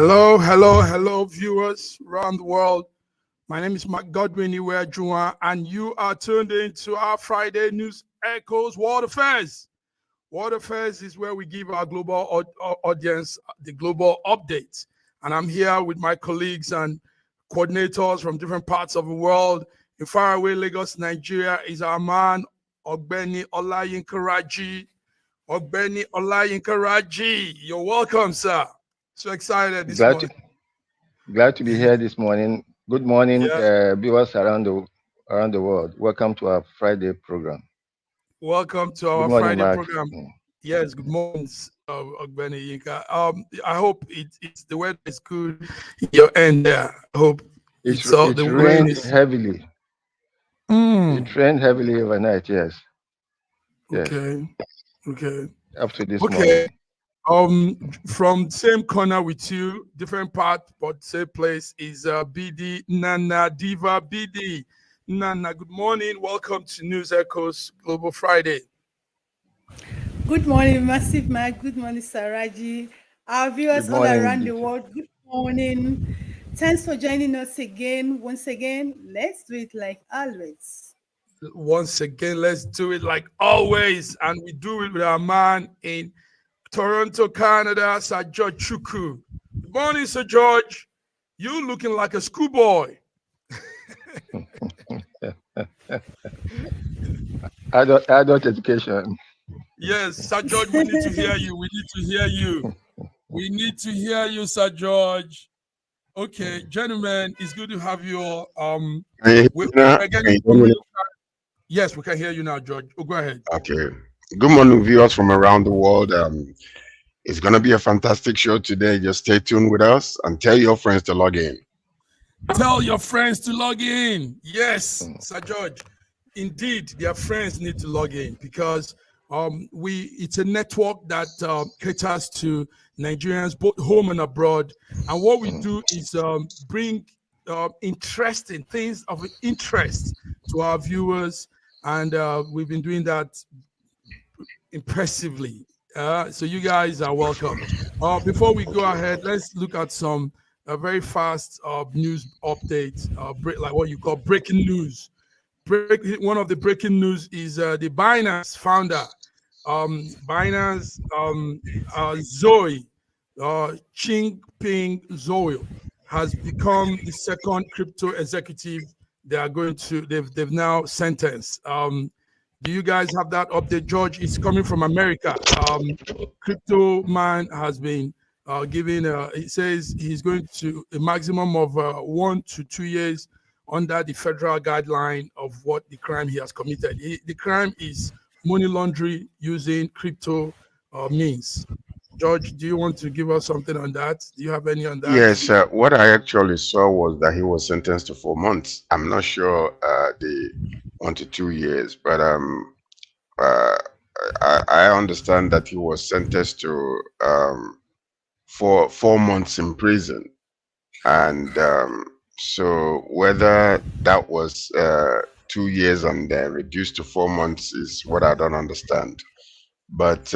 Hello, hello, hello, viewers around the world. My name is Mark Godwin Iwejuwa, and you are tuned into our Friday News Echoes World Affairs. World Affairs is where we give our global audience the global updates. And I'm here with my colleagues and coordinators from different parts of the world. In faraway Lagos, Nigeria, is our man, Ogbeni Olayinka Raji. Ogbeni Olayinka Raji, you're welcome, sir. So excited this morning. Glad to be here this morning. Good morning, viewers around the world. Welcome to our Friday program. Welcome to our Friday program. Yes, good morning, Ogbeni Yinka. I hope it's the weather is good in your end there. I hope it's rained heavily. It rained heavily overnight. Yes. Okay. Up to this morning. From same corner with you, different part, but same place is BD Nana Diva BD. Nana, good morning. Welcome to News Echoes Global Friday. Good morning, Massive Mark. Good morning, Saraji. Our viewers all around the world, good morning. Thanks for joining us again. Once again, let's do it like always. Once again, let's do it like always. And we do it with our man in Toronto, Canada, Sir George Chukwu. Good morning, Sir George. You looking like a schoolboy. Adult education. Yes, Sir George, we need to hear you. We need to hear you, Sir George. Okay, gentlemen, it's good to have you all. Yes, we can hear you now, George. Oh, go ahead. Okay. Good morning, viewers from around the world. It's going to be a fantastic show today. Just stay tuned with us and tell your friends to log in. Tell your friends to log in. Yes, Sir George. Indeed, their friends need to log in because it's a network that caters to Nigerians both home and abroad. And what we do is bring interesting things of interest to our viewers. And we've been doing that impressively. So you guys are welcome. Before we go ahead, let's look at some very fast news updates, like what you call breaking news. One of the breaking news is the Binance founder, Binance Zoe, Chingping Zoe, has become the second crypto executive they've now sentenced. Do you guys have that update? George is coming from America. Crypto man has been given, he says he's going to a maximum of 1 to 2 years under the federal guideline of what the crime he has committed. The crime is money laundering using crypto means. George, do you want to give us something on that? Do you have any on that? Yes, what I actually saw was that he was sentenced to 4 months. I'm not sure the 1 to 2 years, but I understand that he was sentenced to for 4 months in prison. And so whether that was 2 years and then reduced to 4 months is what I don't understand. But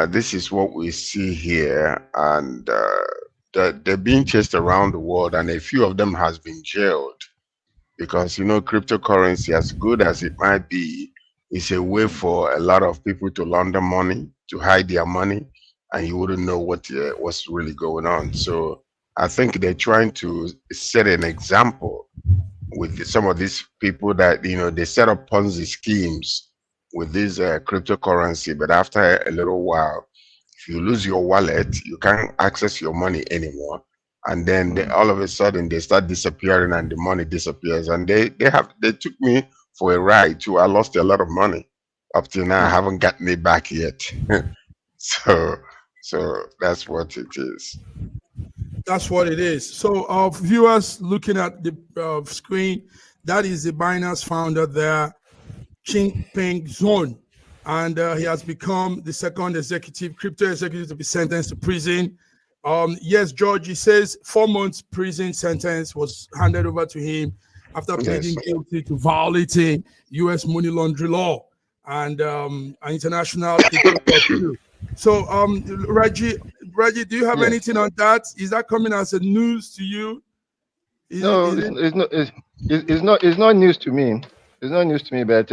this is what we see here, and they're being chased around the world, and a few of them has been jailed because, you know, cryptocurrency, as good as it might be, is a way for a lot of people to launder money, to hide their money, and you wouldn't know what's really going on. So I think they're trying to set an example with some of these people that, you know, they set up Ponzi schemes with this cryptocurrency, but after a little while, if you lose your wallet, you can't access your money anymore, and then all of a sudden they start disappearing and the money disappears. And they took me for a ride too. I lost a lot of money. Up till now, I haven't gotten it back yet. So that's what it is. That's what it is. So viewers looking at the screen, that is the Binance founder there, Chingpeng Zoe, and he has become the second crypto executive to be sentenced to prison. Yes, George, he says 4 months prison sentence was handed over to him after pleading guilty to violating U.S. money laundering law and international. So, Raji, Reggie, do you have anything on that? Is that coming as a news to you? It's not news to me. It's not news to me, but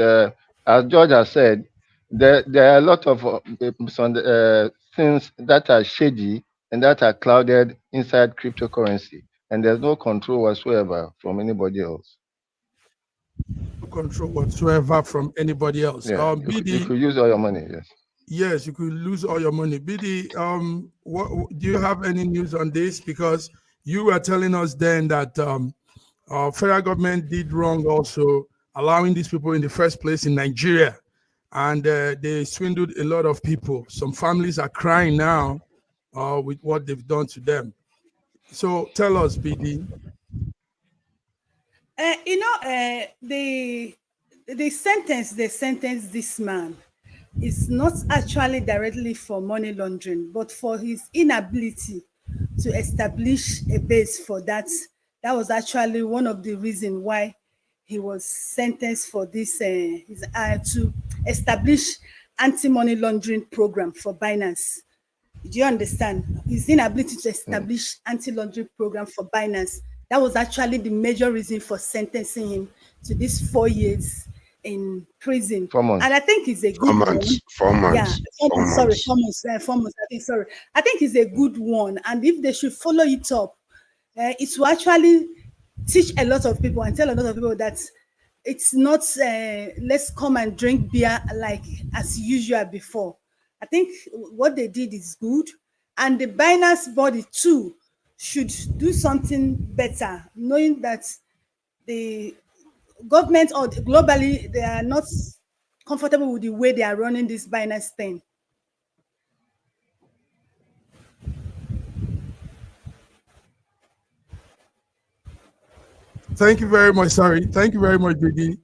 as George has said, there are a lot of things that are shady and that are clouded inside cryptocurrency, and there's no control whatsoever from anybody else. No control whatsoever from anybody else. Yeah, BD, you could use all your money. Yes. Yes, you could lose all your money. BD, what do you have any news on this? Because you were telling us then that federal government did wrong also allowing these people in the first place in Nigeria, and they swindled a lot of people. Some families are crying now with what they've done to them. So tell us, BD. The sentence they sentenced this man is not actually directly for money laundering, but for his inability to establish a base for that. That was actually one of the reasons why he was sentenced for this, to establish anti-money laundering program for Binance. Do you understand? His inability to establish anti-laundering program for Binance. That was actually the major reason for sentencing him to this 4 years in prison. 4 months. And I think it's a good one. 4 months. Yeah, 4 months. Sorry, 4 months. 4 months. I think it's a good one. And if they should follow it up, it will actually teach a lot of people and tell a lot of people that it's not let's come and drink beer like as usual before. I think what they did is good, and the Binance body too should do something better, knowing that the government or globally they are not comfortable with the way they are running this Binance thing. Thank you very much. Sorry. Thank you very much, BD.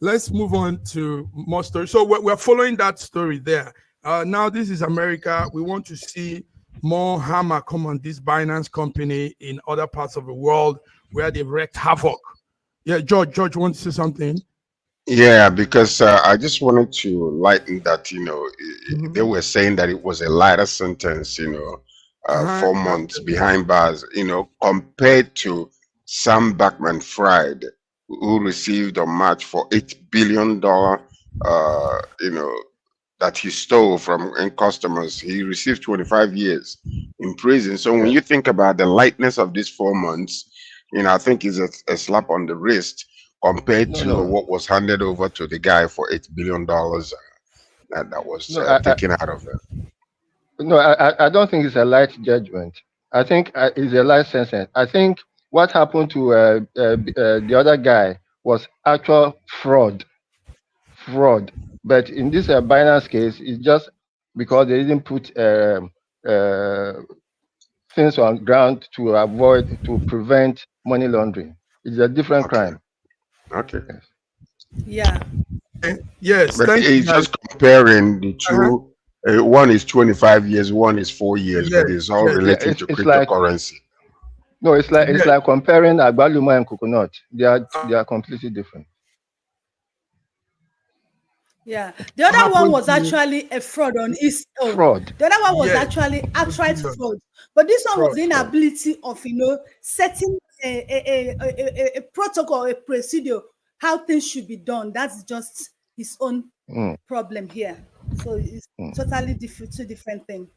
Let's move on to more stories. So we're following that story there. Now this is America. We want to see more hammer come on this Binance company in other parts of the world where they've wreaked havoc. Yeah, George wants to say something. Yeah, because I just wanted to lighten that, they were saying that it was a lighter sentence, 4 months behind bars, compared to Sam Bankman-Fried, who received a match for $8 billion, that he stole from customers. He received 25 years in prison. So when you think about the lightness of these 4 months, I think it's a slap on the wrist compared to what was handed over to the guy for $8 billion that was taken out of it. No, I don't think it's a light judgment. I think it's a light sentence. I think what happened to the other guy was actual fraud. But in this Binance case, it's just because they didn't put things on ground to prevent money laundering. It's a different crime. Okay. Yeah. Yes. But it's just comparing the two. One is 25 years, one is 4 years, but it's all related to cryptocurrency. No, it's like comparing agbaluma and coconut. They are completely different. Yeah, the other one was actually a fraud on its own. Fraud. The other one was actually outright fraud, but this one was the inability of setting a protocol, a procedure, how things should be done. That's just his own problem here. So it's totally two different things.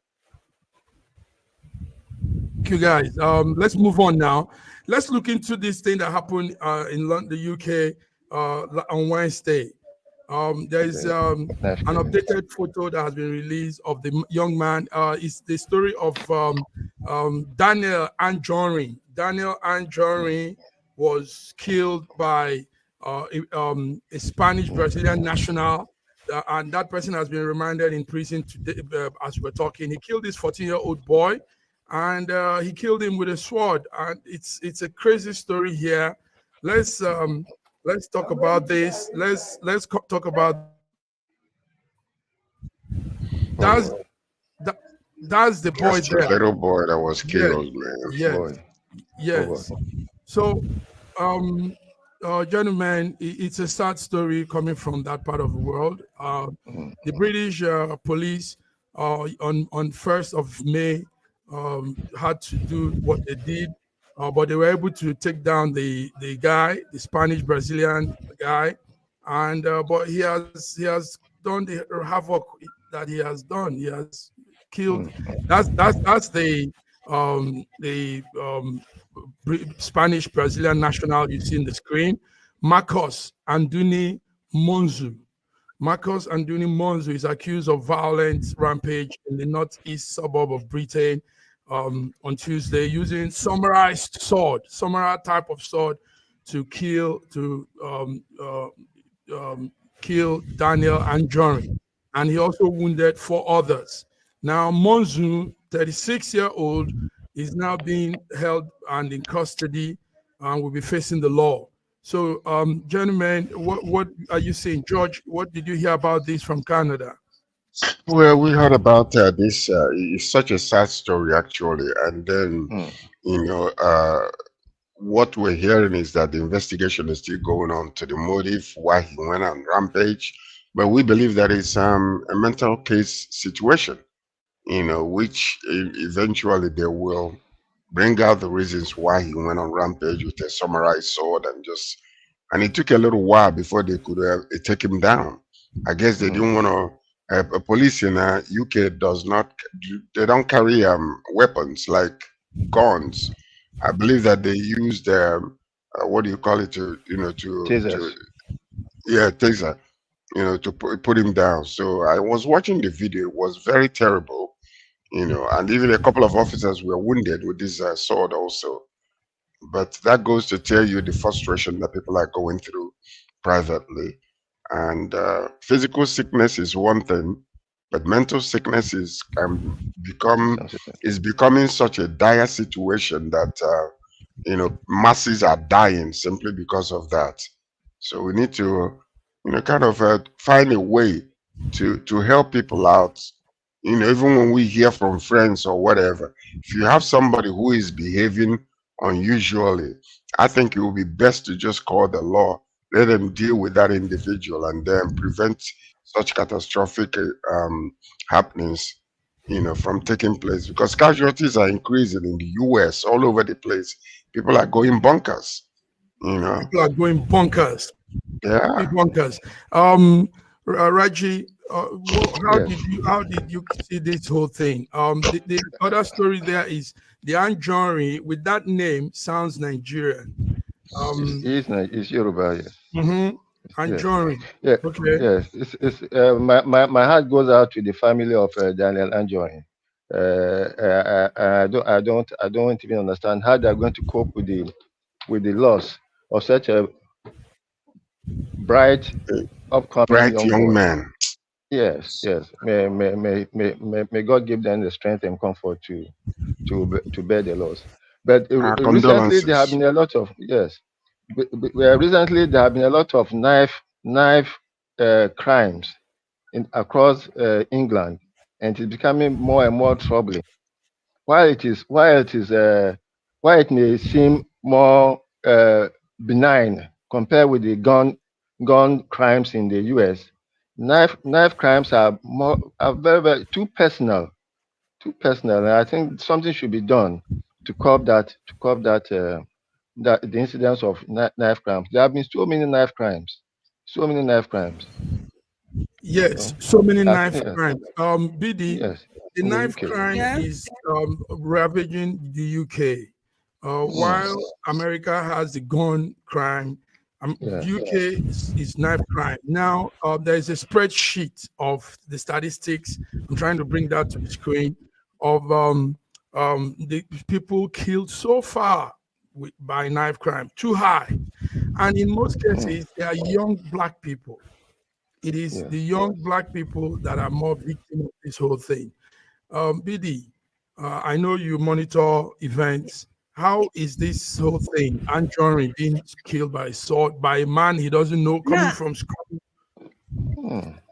Thank you, guys. Let's move on now. Let's look into this thing that happened in London, the UK, on Wednesday. There is an updated photo that has been released of the young man. It's the story of Daniel Anjorin. Daniel Anjorin was killed by a Spanish Brazilian national, and that person has been remanded in prison today, as we're talking. He killed this 14-year-old boy, and he killed him with a sword. And it's a crazy story here. Let's talk about this. Let's talk about that's the boy That's there. the little boy that was killed, man. Yes. So, gentlemen, it's a sad story coming from that part of the world. The British police on 1st of May had to do what they did, but they were able to take down the guy, the Spanish Brazilian guy, and but he has done the havoc that he has done. He has killed. That's the Spanish Brazilian national you see in the screen, Marcos Anduni Monzu. Marcos Anduni Monzu is accused of violent rampage in the northeast suburb of Britain on Tuesday, using samurai type of sword to kill Daniel Anjorin, and he also wounded 4 others. Now Monzu, 36-year-old, is now being held and in custody and will be facing the law. So, gentlemen, what are you saying? George, what did you hear about this from Canada? Well, we heard about this. It's such a sad story, actually. And then, what we're hearing is that the investigation is still going on to the motive why he went on rampage. But we believe that it's a mental case situation, which eventually they will bring out the reasons why he went on rampage with a samurai sword and it took a little while before they could take him down. I guess they didn't want to. A police in UK they don't carry weapons like guns. I believe that they used what do you call it Tasers. taser, to put him down. So I was watching the video. It was very terrible, and even a couple of officers were wounded with this sword also. But that goes to tell you the frustration that people are going through privately. And physical sickness is one thing, but mental sickness is becoming such a dire situation that masses are dying simply because of that. So we need to kind of find a way to help people out. Even when we hear from friends or whatever, if you have somebody who is behaving unusually, I think it would be best to just call the law, let them deal with that individual, and then prevent such catastrophic happenings, from taking place. Because casualties are increasing in the U.S. all over the place. People are going bonkers. People are going bonkers. Yeah. Bonkers. Raji, how did you see this whole thing? The other story there is the Anjorin with that name sounds Nigerian. It's Yoruba, yes. Anjorin. Yeah. Okay. Yes. It's my heart goes out to the family of Daniel Anjorin. I don't even understand how they're going to cope with the loss of such a bright, upcoming young man. Yes. May God give them the strength and comfort to bear the loss. But recently there have been a lot of recently there have been a lot of knife crimes across England, and it's becoming more and more troubling. While it may seem more benign compared with the gun crimes in the US, knife crimes are very, very too personal. And I think something should be done to curb that the incidence of knife crimes. There have been so many knife crimes. Yes, so many knife crimes. BD, yes, the knife crime is ravaging the UK, while America has the gun crime. UK is knife crime. Now, there is a spreadsheet of the statistics. I'm trying to bring that to the screen of the people killed so far by knife crime, too high. And in most cases, they are young Black people. It is the young Black people that are more victim of this whole thing. BD, I know you monitor events. How is this whole thing? Anjorin being killed by a sword by a man he doesn't know coming from school.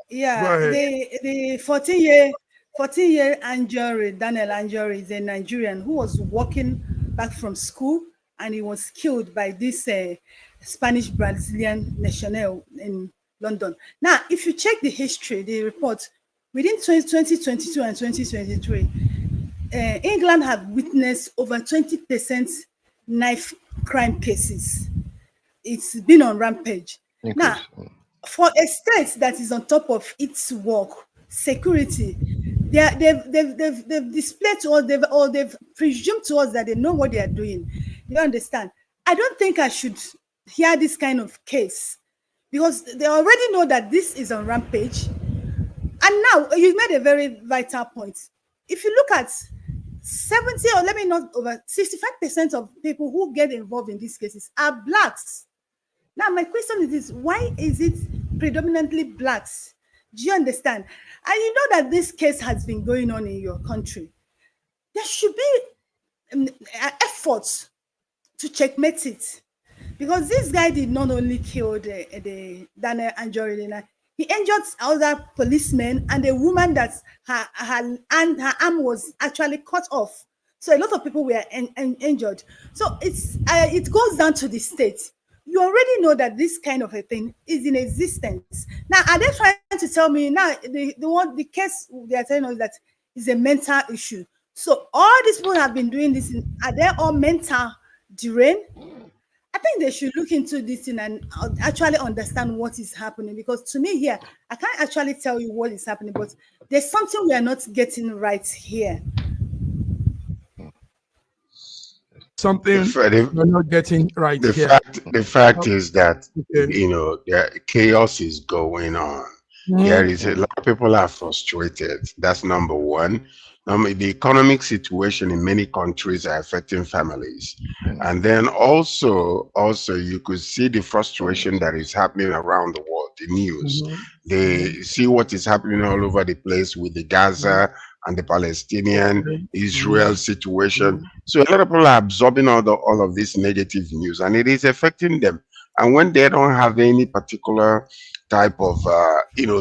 Yeah, the 14-year Anjorin, Daniel Anjorin, is a Nigerian who was walking back from school, and he was killed by this Spanish Brazilian national in London. Now, if you check the history, the report, within 2022 and 2023, England have witnessed over 20% knife crime cases. It's been on rampage. Now, for a state that is on top of its work, security, they've displayed to us, they've presumed to us that they know what they are doing. You understand? I don't think I should hear this kind of case because they already know that this is on rampage. And now you made a very vital point. If you look at 70 or let me not over 65% of people who get involved in these cases are blacks. Now, my question is this: why is it predominantly blacks? Do you understand? And you know that this case has been going on in your country. There should be efforts to checkmate it, because this guy did not only kill the Daniel Anjorin, he injured other policemen and a woman that her arm was actually cut off. So a lot of people were injured. So it goes down to the state. You already know that this kind of a thing is in existence. Now, are they trying to tell me now the case they are telling us that is a mental issue? So all these people have been doing this. Are they all mental deranged? I think they should look into this thing and actually understand what is happening. Because to me here, I can't actually tell you what is happening, but there's something we are not getting right here. Something we're not getting right here. The fact is that, you know, the chaos is going on. There is a lot of people are frustrated. That's number one. The economic situation in many countries are affecting families. And then also you could see the frustration that is happening around the world, the news. They see what is happening all over the place with the Gaza and the Palestinian Israel situation. So a lot of people are absorbing all of this negative news, and it is affecting them. And when they don't have any particular type of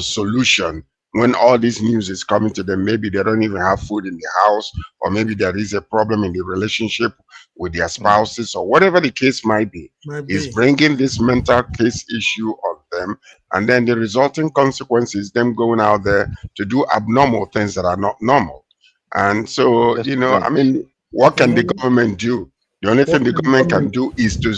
solution, when all this news is coming to them, maybe they don't even have food in the house, or maybe there is a problem in the relationship with their spouses, or whatever the case might be, is bringing this mental case issue on them. And then the resulting consequence is them going out there to do abnormal things that are not normal. And so, I mean, what can the government do? The only thing the government can do is to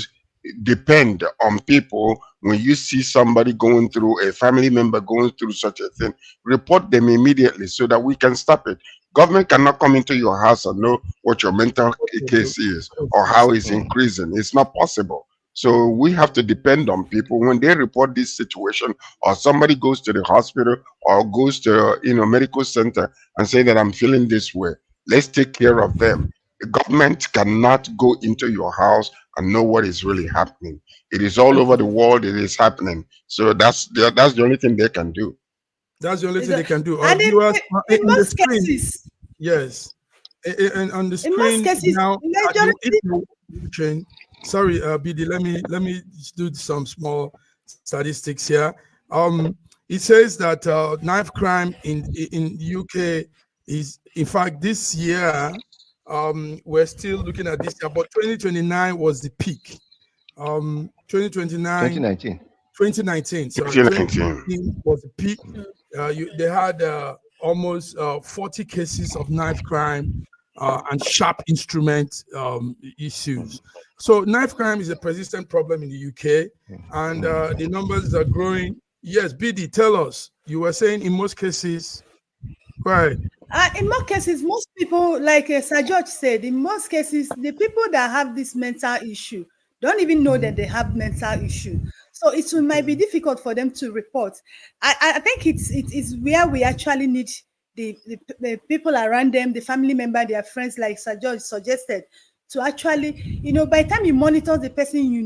depend on people. When you see somebody going through, a family member going through such a thing, report them immediately so that we can stop it. Government cannot come into your house and know what your mental case is or how it's increasing. It's not possible. So we have to depend on people. When they report this situation, or somebody goes to the hospital or goes to medical center and say that I'm feeling this way, let's take care of them. The government cannot go into your house and know what is really happening. It is all over the world. It is happening. So that's the only thing they can do. That's the only thing they can do. And in most cases, yes, and on the screen now. Sorry, BD. Let me do some small statistics here. It says that knife crime in the UK is, in fact, this year. We're still looking at this year, but 2029 was the peak. 2019 was the peak. They had almost 40 cases of knife crime and sharp instrument issues. So knife crime is a persistent problem in the UK, and the numbers are growing. Yes, BD, tell us. You were saying in most cases, right? In most cases, most people, like Sir George said, in most cases, the people that have this mental issue don't even know that they have mental issue. So it might be difficult for them to report. I think it is where we actually need the people around them, the family member, their friends, like Sir George suggested, to actually, by the time you monitor the person, and you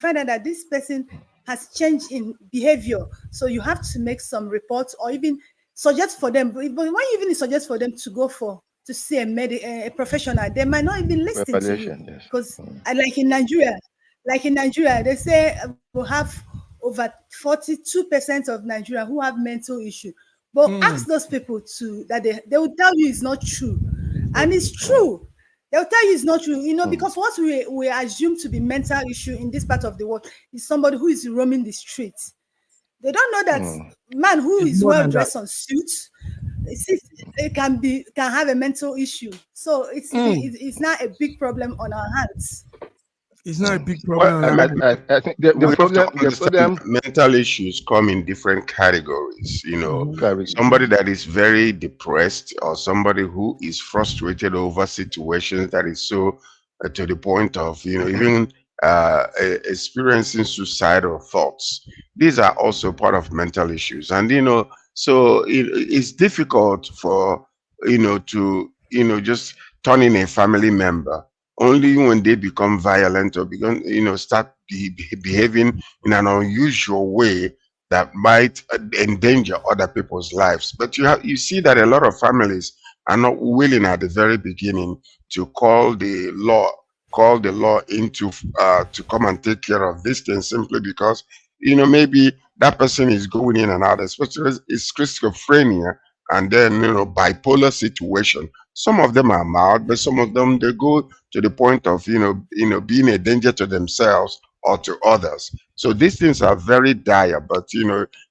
find out that this person has changed in behavior. So you have to make some reports, or even suggest for them. But when you even suggest for them to go to see a professional, they might not even listen to you. Because like in Nigeria, they say we'll have over 42% of Nigeria who have mental issue. But ask those people that they will tell you it's not true. And it's true. They'll tell you it's not true, because what we assume to be mental issue in this part of the world is somebody who is roaming the streets. They don't know that man who is well dressed on suits, it can have a mental issue. So it's not a big problem on our hands. It's not a big Well, problem. I think the we have to problem understand that mental issues come in different categories. Somebody that is very depressed, or somebody who is frustrated over situations that is so to the point of even experiencing suicidal thoughts. These are also part of mental issues, and so it's difficult for to just turn in a family member only when they become violent or begin, start behaving in an unusual way that might endanger other people's lives. But you see that a lot of families are not willing at the very beginning to call the law into to come and take care of this thing, simply because maybe that person is going in and out, especially it's schizophrenia and then bipolar situation. Some of them are mild, but some of them they go to the point of being a danger to themselves or to others. So these things are very dire, but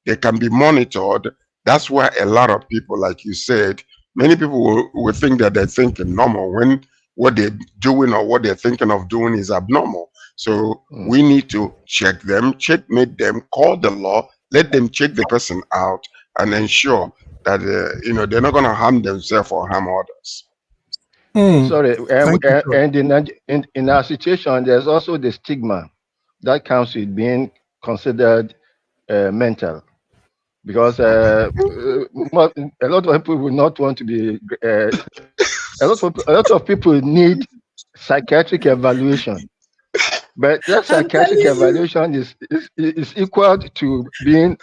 they can be monitored. That's why a lot of people, like you said, many people will think that they're thinking normal when what they're doing or what they're thinking of doing is abnormal. So we need to check them, checkmate them, call the law, let them check the person out, and ensure that they're not going to harm themselves or harm others. Sorry, and in our situation, there's also the stigma that comes with being considered mental, because a lot of people will not want to be. A lot of people need psychiatric evaluation, but that psychiatric evaluation is equal to being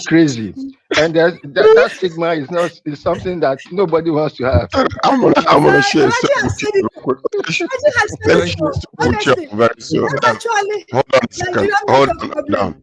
crazy, and that stigma is something that nobody wants to have. I'm gonna share something real quick. Let me share something very soon. Hold on a second. Hold on.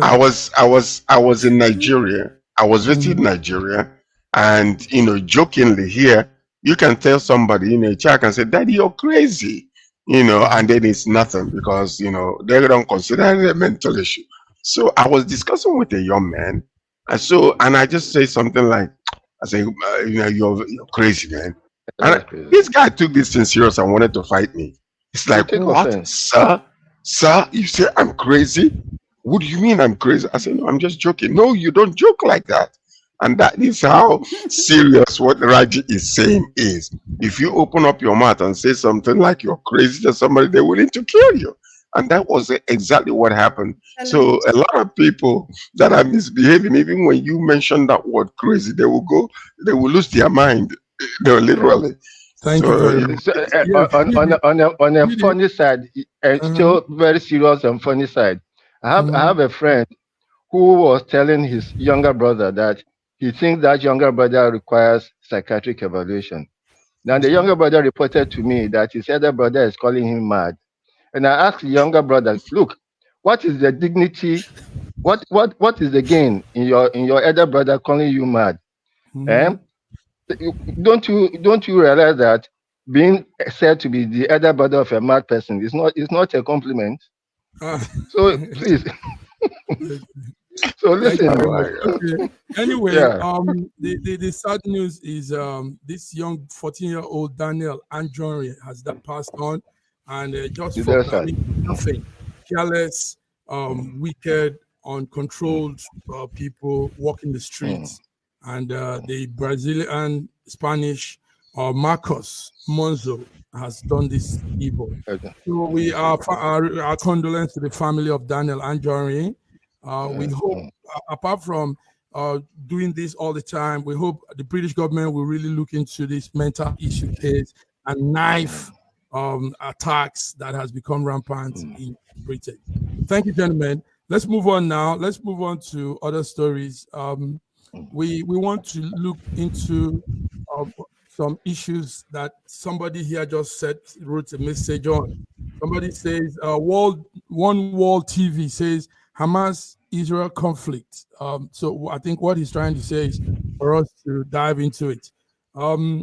I was in Nigeria. I was visiting Nigeria, and jokingly here, you can tell somebody in a chat and say, "Daddy, you're crazy," and then it's nothing because they don't consider it a mental issue. So I was discussing with a young man, and I just say something like, "I say, you're crazy, man." And this guy took this thing serious and wanted to fight me. It's like, what, sir? You say I'm crazy? What do you mean I'm crazy? I said, no, I'm just joking. No, you don't joke like that. And that is how serious what Raji is saying is. If you open up your mouth and say something like you're crazy to somebody, they're willing to kill you. And that was exactly what happened. So a lot of people that are misbehaving, even when you mention that word crazy, they will lose their mind. They're literally. Thank you very much. On a funny side, still very serious and funny side, I have a friend who was telling his younger brother that he thinks that younger brother requires psychiatric evaluation. Now the younger brother reported to me that his elder brother is calling him mad. And I asked the younger brother, look, what is the dignity? What is the gain in your elder brother calling you mad? Don't you realize that being said to be the elder brother of a mad person is not a compliment? So please. So listen. Okay. Anyway, the sad news is this young 14-year-old Daniel Anjorin has passed on, and just for nothing, careless, wicked, uncontrolled people walking the streets, and the Brazilian Spanish Marcos Monzo has done this evil. So we are our condolence to the family of Daniel Anjorin. We hope, apart from doing this all the time, we hope the British government will really look into this mental issue case and knife attacks that has become rampant in Britain. Thank you, gentlemen. Let's move on now. Let's move on to other stories. We want to look into some issues that somebody here just wrote a message on. Somebody says, One World TV says, Hamas-Israel conflict. So I think what he's trying to say is for us to dive into it.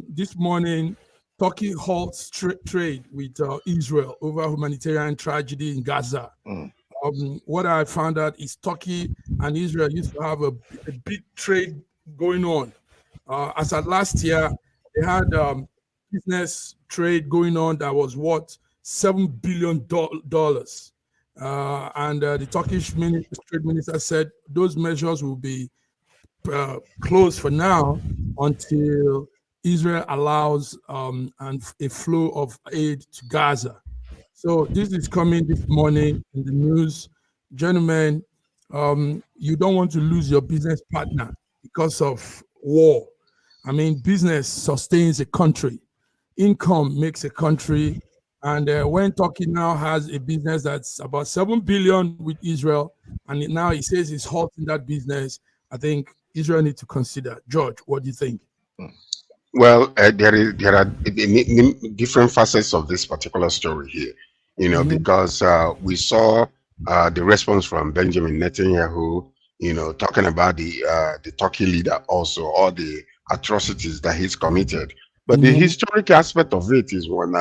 This morning, Turkey halts trade with Israel over humanitarian tragedy in Gaza. What I found out is Turkey and Israel used to have a big trade going on. As at last year, they had business trade going on that was worth $7 billion. And the Turkish trade minister said those measures will be closed for now until Israel allows a flow of aid to Gaza. So this is coming this morning in the news. Gentlemen, you don't want to lose your business partner because of war. I mean, business sustains a country. Income makes a country. And when Turkey now has a business that's about 7 billion with Israel, and now he says he's halting that business, I think Israel needs to consider. George, what do you think? Well, there are different facets of this particular story here, because we saw the response from Benjamin Netanyahu, talking about the Turkey leader also, all the atrocities that he's committed. But the historic aspect of it is when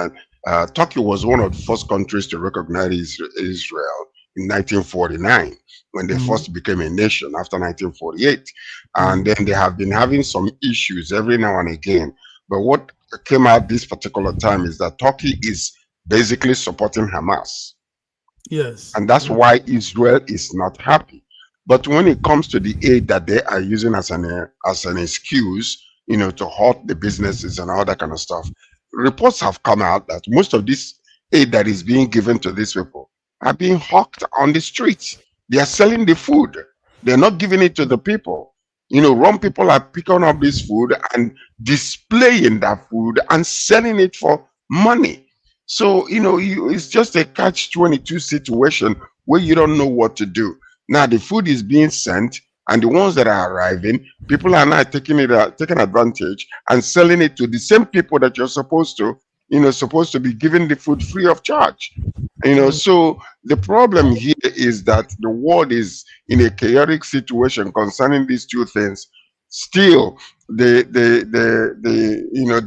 Turkey was one of the first countries to recognize Israel in 1949, when they first became a nation after 1948. And then they have been having some issues every now and again. But what came out this particular time is that Turkey is basically supporting Hamas. Yes. And that's why Israel is not happy. But when it comes to the aid that they are using as an excuse, to halt the businesses and all that kind of stuff, reports have come out that most of this aid that is being given to these people are being hawked on the streets. They are selling the food. They're not giving it to the people. Wrong people are picking up this food and displaying that food and selling it for money. So, it's just a catch-22 situation where you don't know what to do. Now, the food is being sent, and the ones that are arriving, people are now taking advantage and selling it to the same people that you're supposed to be giving the food free of charge. So the problem here is that the world is in a chaotic situation concerning these two things. Still, they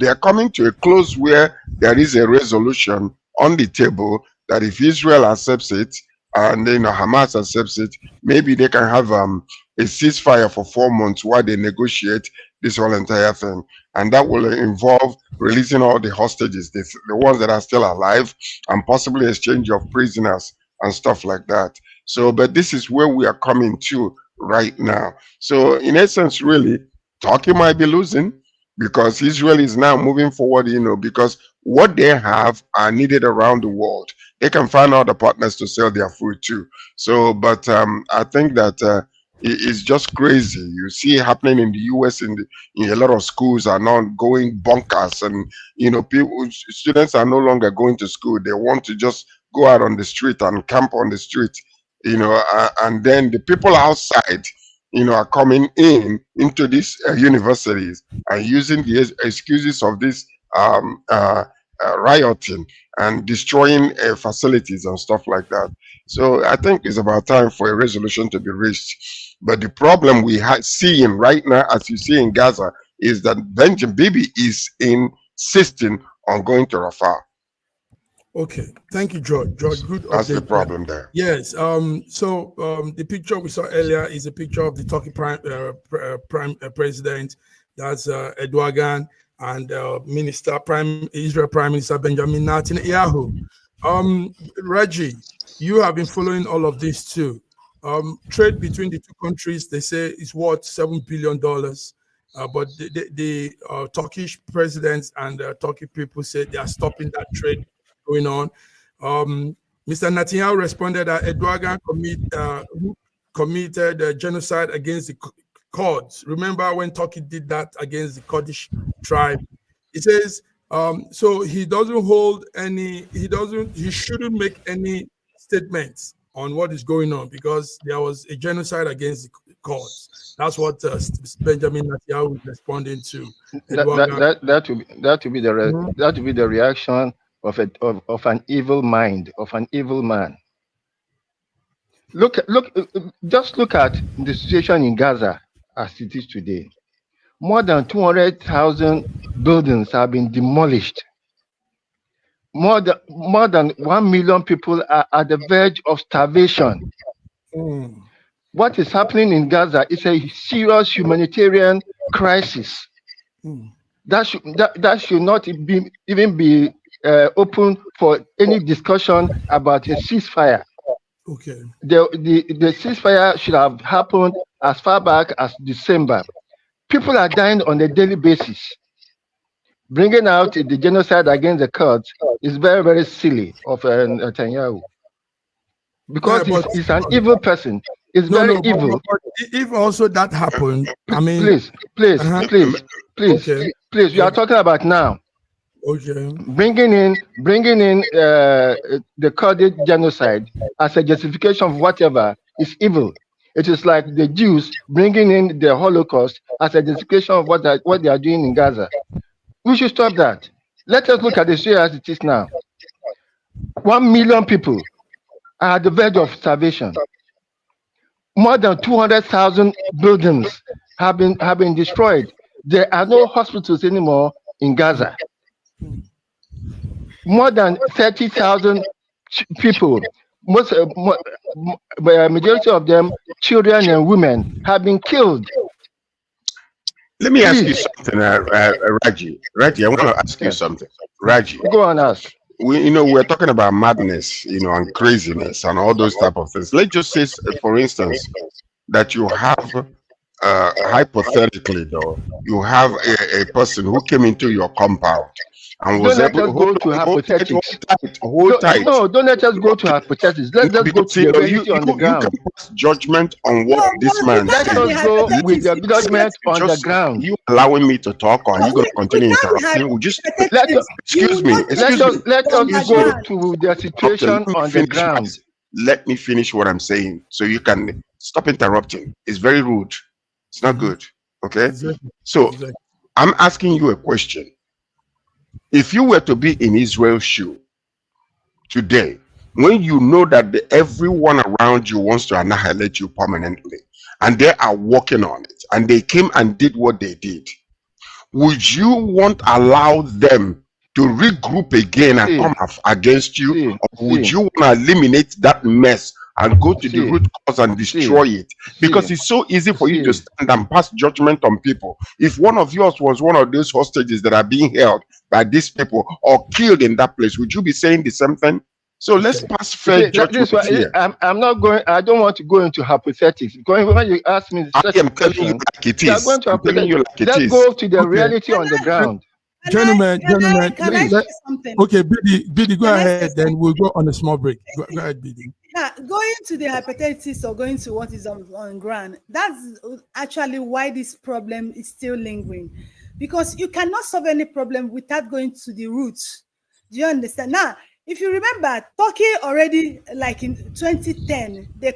are coming to a close where there is a resolution on the table that if Israel accepts it and Hamas accepts it, maybe they can have a ceasefire for 4 months while they negotiate this whole entire thing, and that will involve releasing all the hostages, the ones that are still alive, and possibly exchange of prisoners and stuff like that. So, but this is where we are coming to right now. So, in essence, really, Turkey might be losing because Israel is now moving forward, because what they have are needed around the world. They can find other partners to sell their food to. So, but I think that it's just crazy. You see it happening in the US, in a lot of schools are now going bonkers, and students are no longer going to school. They want to just go out on the street and camp on the street, and then the people outside, are coming into these universities and using the excuses of this rioting and destroying facilities and stuff like that. So I think it's about time for a resolution to be reached. But the problem we are seeing right now, as you see in Gaza, is that Benjamin Bibi is insisting on going to Rafah. Okay, thank you, George. George, good update. That's the problem there. Yes. So the picture we saw earlier is a picture of the Turkey prime president. That's Erdogan and Israel Prime Minister Benjamin Netanyahu. Reggie, you have been following all of this too. Trade between the two countries, they say, is worth $7 billion. But the Turkish presidents and Turkey people say they are stopping that trade going on. Mr. Netanyahu responded that Erdogan committed genocide against the Kurds. Remember when Turkey did that against the Kurdish tribe? He says, so he shouldn't make any statements on what is going on because there was a genocide against the Kurds. That's what Benjamin Netanyahu is responding to. That would be the reaction of an evil mind, of an evil man. Just look at the situation in Gaza as it is today. More than 200,000 buildings have been demolished. More than 1 million people are at the verge of starvation. What is happening in Gaza is a serious humanitarian crisis. That should not even be open for any discussion about a ceasefire. Okay. The ceasefire should have happened as far back as December. People are dying on a daily basis. Bringing out the genocide against the Kurds is very, very silly of Netanyahu. Because he's an evil person. He's very evil. But if also that happened, I mean... Please, okay. Please, we are talking about now. Okay. Bringing in the Kurdish genocide as a justification of whatever is evil. It is like the Jews bringing in the Holocaust as a justification of what they are doing in Gaza. We should stop that. Let us look at the story as it is now. 1 million people are at the verge of starvation. More than 200,000 buildings have been destroyed. There are no hospitals anymore in Gaza. More than 30,000 people, majority of them children and women, have been killed. Let me ask you something, Raji. Raji, I want to ask you something. Raji, go on, ask. We're talking about madness, and craziness and all those type of things. Let's just say, for instance, that you have, hypothetically though, you have a person who came into your compound and was able to go to hypothetics. Hold tight. No, don't let us go to hypothetics. Let's go to the reality on the ground. You can pass judgment on what this man said. Let us go with the judgment on the ground. You allowing me to talk, or are you going to continue interrupting? Excuse me. Let us go to the situation on the ground. Let me finish what I'm saying, so you can stop interrupting. It's very rude. It's not good. Okay. So I'm asking you a question. If you were to be in Israel's shoe today, when you know that everyone around you wants to annihilate you permanently, and they are working on it, and they came and did what they did, would you want to allow them to regroup again and come against you, or would you want to eliminate that mess and go to the root cause and destroy it? Because it's so easy for you to stand and pass judgment on people. If one of yours was one of those hostages that are being held by these people or killed in that place, would you be saying the same thing? So let's pass fair judgment here. I'm not going. I don't want to go into hypothetics. When you ask me such a question, you like it is. I'm telling you like it is. Let's go to the reality on the ground. Gentlemen, can I say something? Okay, Bidi, go ahead, then we'll go on a small break. Go ahead, Bidi. Yeah, going to the hypothetics or going to what is on ground, that's actually why this problem is still lingering. Because you cannot solve any problem without going to the roots. Do you understand? Now, if you remember, Turkey already, like in 2010, they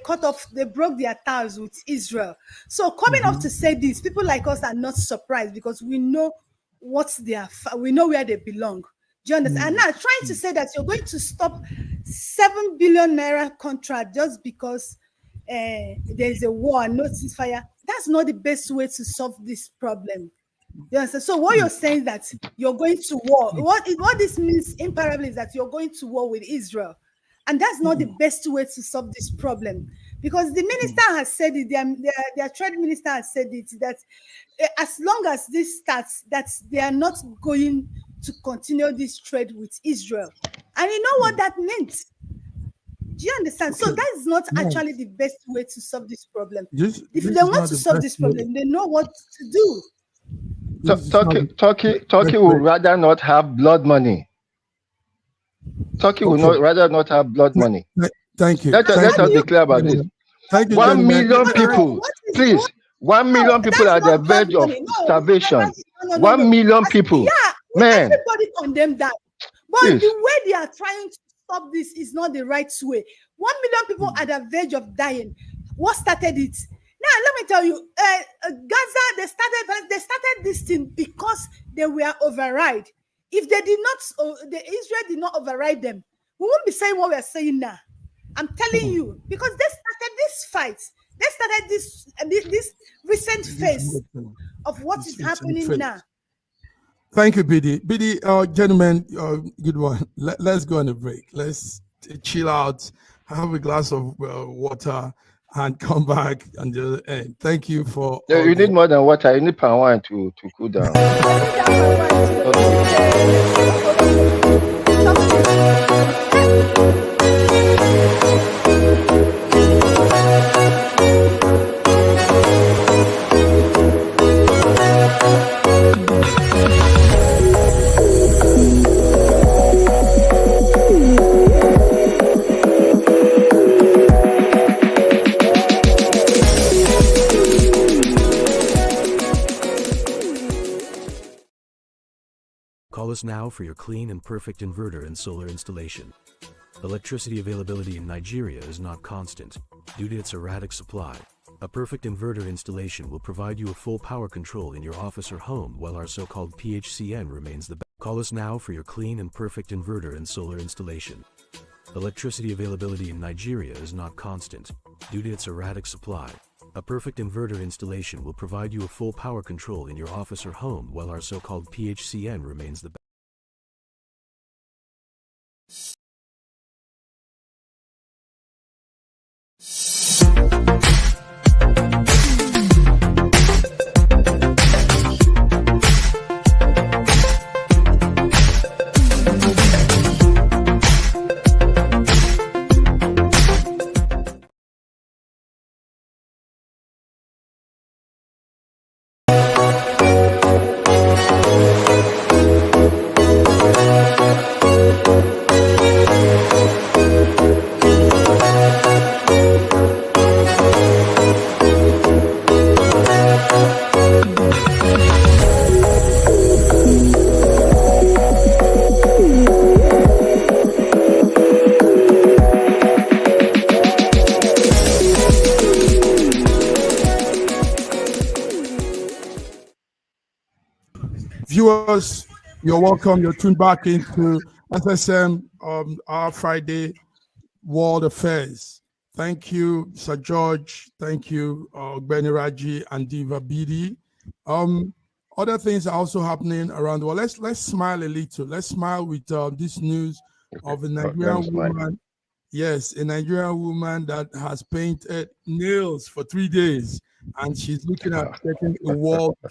broke their ties with Israel. So coming up to say this, people like us are not surprised because we know we know where they belong. Do you understand? And now trying to say that you're going to stop 7 billion naira contract just because there's a war and no ceasefire, that's not the best way to solve this problem. You understand? So what you're saying is that you're going to war. What this means imparably is that you're going to war with Israel. And that's not the best way to solve this problem. Because the minister has said it, their trade minister has said it, that as long as this starts, that they are not going to continue this trade with Israel. And you know what that means? Do you understand? So that is not actually the best way to solve this problem. If they want to solve this problem, they know what to do. Turkey would rather not have blood money. Turkey would rather not have blood money. Thank you. Let us be clear about this. 1 million people, please. 1 million people are at the verge of starvation. 1 million people. Man. Everybody condemn that. But the way they are trying to stop this is not the right way. 1 million people at the verge of dying. What started it? Now, let me tell you, Gaza, they started this thing because they were override. If they did not, Israel did not override them, we won't be saying what we are saying now. I'm telling you, because they started this fight. They started this recent phase of what is happening now. Thank you, Bidi. Bidi, gentlemen, good one. Let's go on a break. Let's chill out, have a glass of water, and come back on the other end. Thank you for. Yeah, you need more than water. You need palm wine to cool down. Call us now for your clean and perfect inverter and solar installation. Electricity availability in Nigeria is not constant due to its erratic supply. A perfect inverter installation will provide you a full power control in your office or home while our so-called PHCN remains the best. Call us now for your clean and perfect inverter and solar installation. Electricity availability in Nigeria is not constant due to its erratic supply. A perfect inverter installation will provide you a full power control in your office or home while our so-called PHCN remains the best. Viewers, you're welcome. You're tuned back into FSM, our Friday World Affairs. Thank you, Sir George. Thank you, Benny Raji and Diva Bidi. Other things are also happening around the world. Let's smile a little. Let's smile with this news of a Nigerian woman. Yes, a Nigerian woman that has painted nails for 3 days, and she's looking at getting a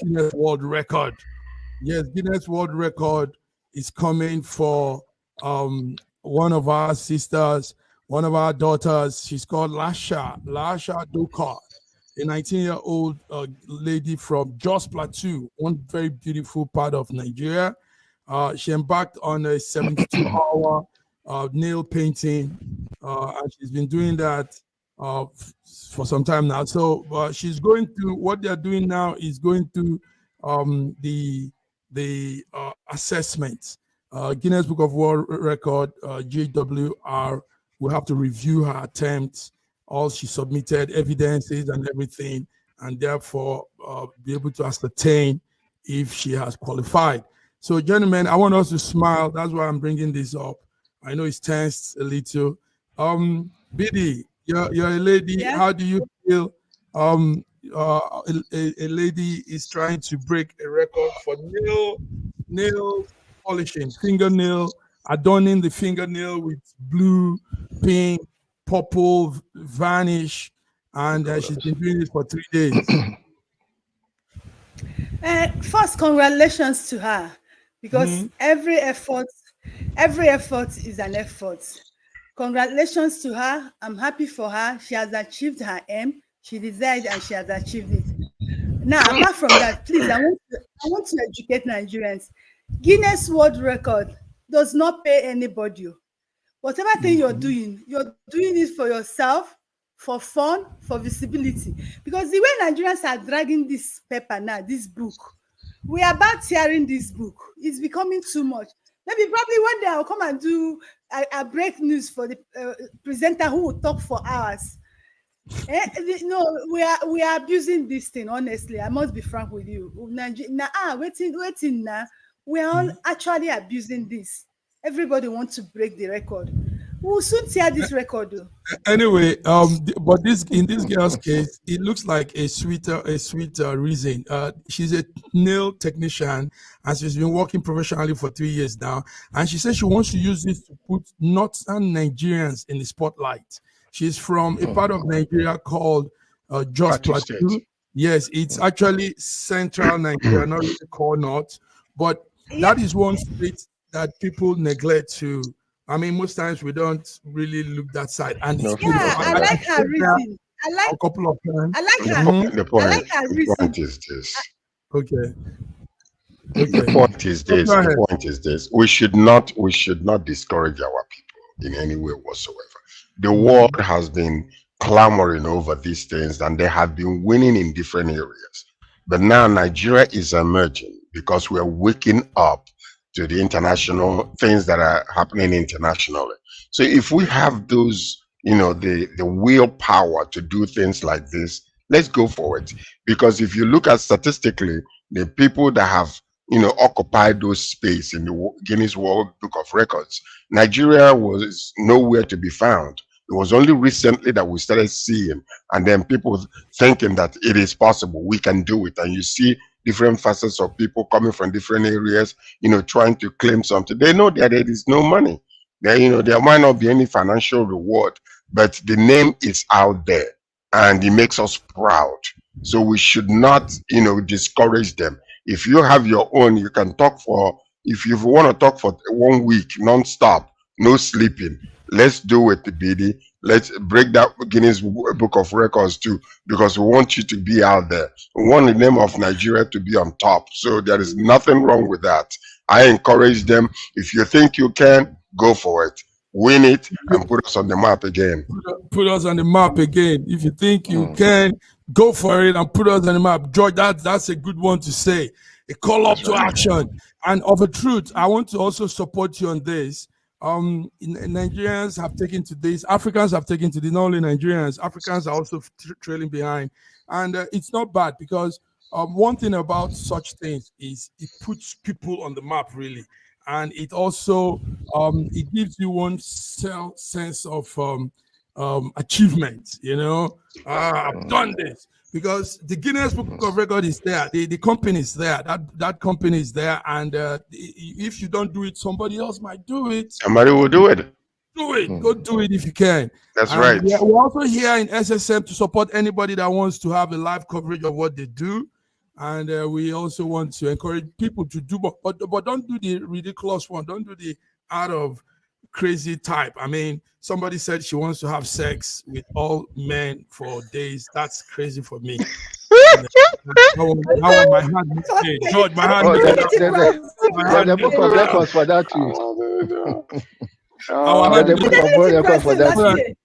Guinness World Record. Yes, Guinness World Record is coming for one of our sisters, one of our daughters. She's called Lasha Dokar, a 19-year-old lady from Jos Plateau, one very beautiful part of Nigeria. She embarked on a 72-hour nail painting, and she's been doing that for some time now. So she's going to, what they're doing now is going to the assessment. Guinness Book of World Record, GWR, will have to review her attempts, all she submitted, evidences and everything, and therefore be able to ascertain if she has qualified. So, gentlemen, I want us to smile. That's why I'm bringing this up. I know it's tensed a little. Bidi, you're a lady. Yeah. How do you feel? A lady is trying to break a record for nail polishing, fingernail, adorning the fingernail with blue, pink, purple, varnish, and she's been doing it for 3 days. First, congratulations to her, because every effort is an effort. Congratulations to her. I'm happy for her. She has achieved her aim. She desired and she has achieved it. Now, apart from that, please, I want to educate Nigerians. Guinness World Record does not pay anybody. Whatever thing you're doing it for yourself, for fun, for visibility. Because the way Nigerians are dragging this paper now, this book, we are about tearing this book. It's becoming too much. Maybe probably one day I'll come and do a break news for the presenter who will talk for hours. No, we are abusing this thing. Honestly, I must be frank with you. Waiting now. We are all actually abusing this. Everybody wants to break the record. We'll soon tear this record, though. Anyway, but in this girl's case, it looks like a sweeter reason. She's a nail technician, and she's been working professionally for 3 years now. And she says she wants to use this to put northern Nigerians in the spotlight. She's from a part of Nigeria called Jos Plateau. Yes, it's actually central Nigeria, not really core north. But that is one state that people neglect to. I mean, most times we don't really look that side. And it's I like her reason. I like a couple of times. I like her. The point, I like her reason. point is this. Okay. The point is this. The point is this. We should not discourage our people in any way whatsoever. The world has been clamoring over these things, and they have been winning in different areas. But now Nigeria is emerging because we are waking up to the international things that are happening internationally. So if we have those, the willpower to do things like this, let's go for it. Because if you look at statistically, the people that have occupied those space in the Guinness World Book of Records, Nigeria was nowhere to be found. It was only recently that we started seeing, and then people thinking that it is possible, we can do it. And you see different facets of people coming from different areas, trying to claim something. They know that there is no money. There might not be any financial reward, but the name is out there, and it makes us proud. So we should not, discourage them. If you have your own, you can talk if you want to talk for 1 week, non-stop, no sleeping. Let's do it, BD. Let's break that Guinness Book of Records too, because we want you to be out there. We want the name of Nigeria to be on top. So there is nothing wrong with that. I encourage them. If you think you can, go for it. Win it and put us on the map again. Put us on the map again. If you think you can, go for it and put us on the map. George, that's a good one to say. A call up to action. And of a truth, I want to also support you on this. Nigerians have taken to this. Africans have taken to this. Not only Nigerians, Africans are also trailing behind. And it's not bad because one thing about such things is it puts people on the map, really. And it also it gives you one sense of achievement. I've done this. Because the Guinness Book of Records is there, the company is there, that company is there, and if you don't do it, somebody else might do it. Somebody will do it. Do it. Go do it if you can. That's right. We're also here in SSM to support anybody that wants to have a live coverage of what they do, and we also want to encourage people to do, but don't do the ridiculous one. Don't do the out of crazy type. I mean, somebody said she wants to have sex with all men for days. That's crazy for me. My hand, George, my hand. The book of records for that too. The book of records for that.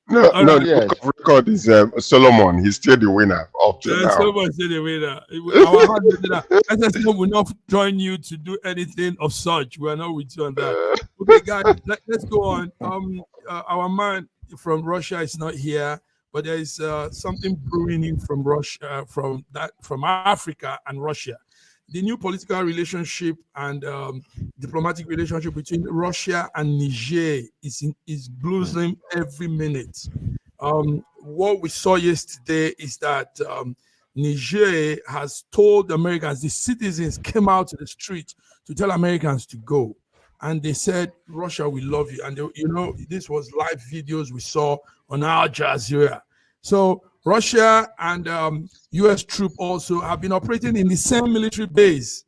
No, the book of record is Solomon. He's still the winner up to now. Solomon still the winner. SSM will not join you to do anything of such. We are not with you on that. Okay, guys, let's go on. Our man from Russia is not here, but there is something brewing in from Russia, from Africa and Russia. The new political relationship and diplomatic relationship between Russia and Niger is blossoming every minute. What we saw yesterday is that Niger has told Americans, the citizens came out to the street to tell Americans to go. And they said, Russia, we love you. And, this was live videos we saw on Al Jazeera. So Russia and U.S. troops also have been operating in the same military base,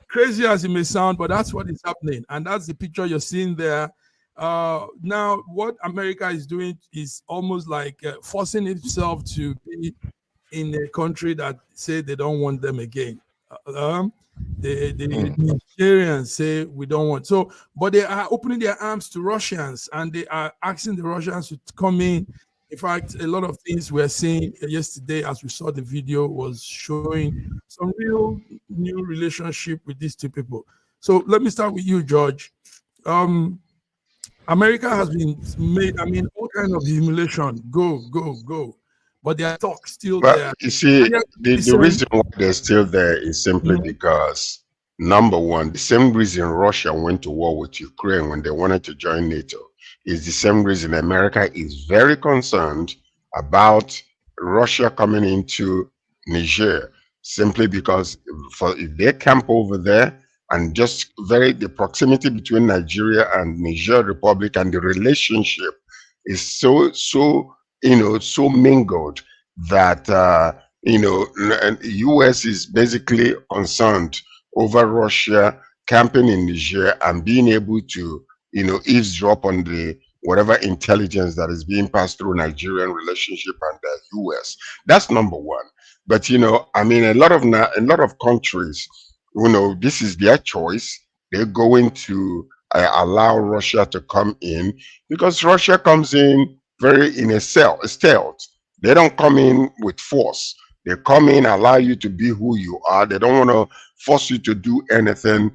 Crazy as it may sound, but that's what is happening. And that's the picture you're seeing there. Now, what America is doing is almost like forcing itself to be in a country that say they don't want them again. The Nigerians say we don't want. So, but they are opening their arms to Russians, and they are asking the Russians to come in. In fact, a lot of things we're seeing yesterday, as we saw the video, was showing some real new relationship with these two people. So let me start with you, George. America has been made, all kinds of humiliation, go. But their talk still there. You see, the reason why they're still there is simply because, number one, the same reason Russia went to war with Ukraine when they wanted to join NATO is the same reason America is very concerned about Russia coming into Niger, simply because if they camp over there and the proximity between Nigeria and Niger Republic and the relationship is so so mingled that US is basically concerned over Russia camping in Niger and being able to eavesdrop on the whatever intelligence that is being passed through Nigerian relationship and the US. That's number one. But I mean, a lot of countries, this is their choice. They're going to allow Russia to come in because Russia comes in very in a stealth. They don't come in with force. They come in, allow you to be who you are. They don't want to force you to do anything,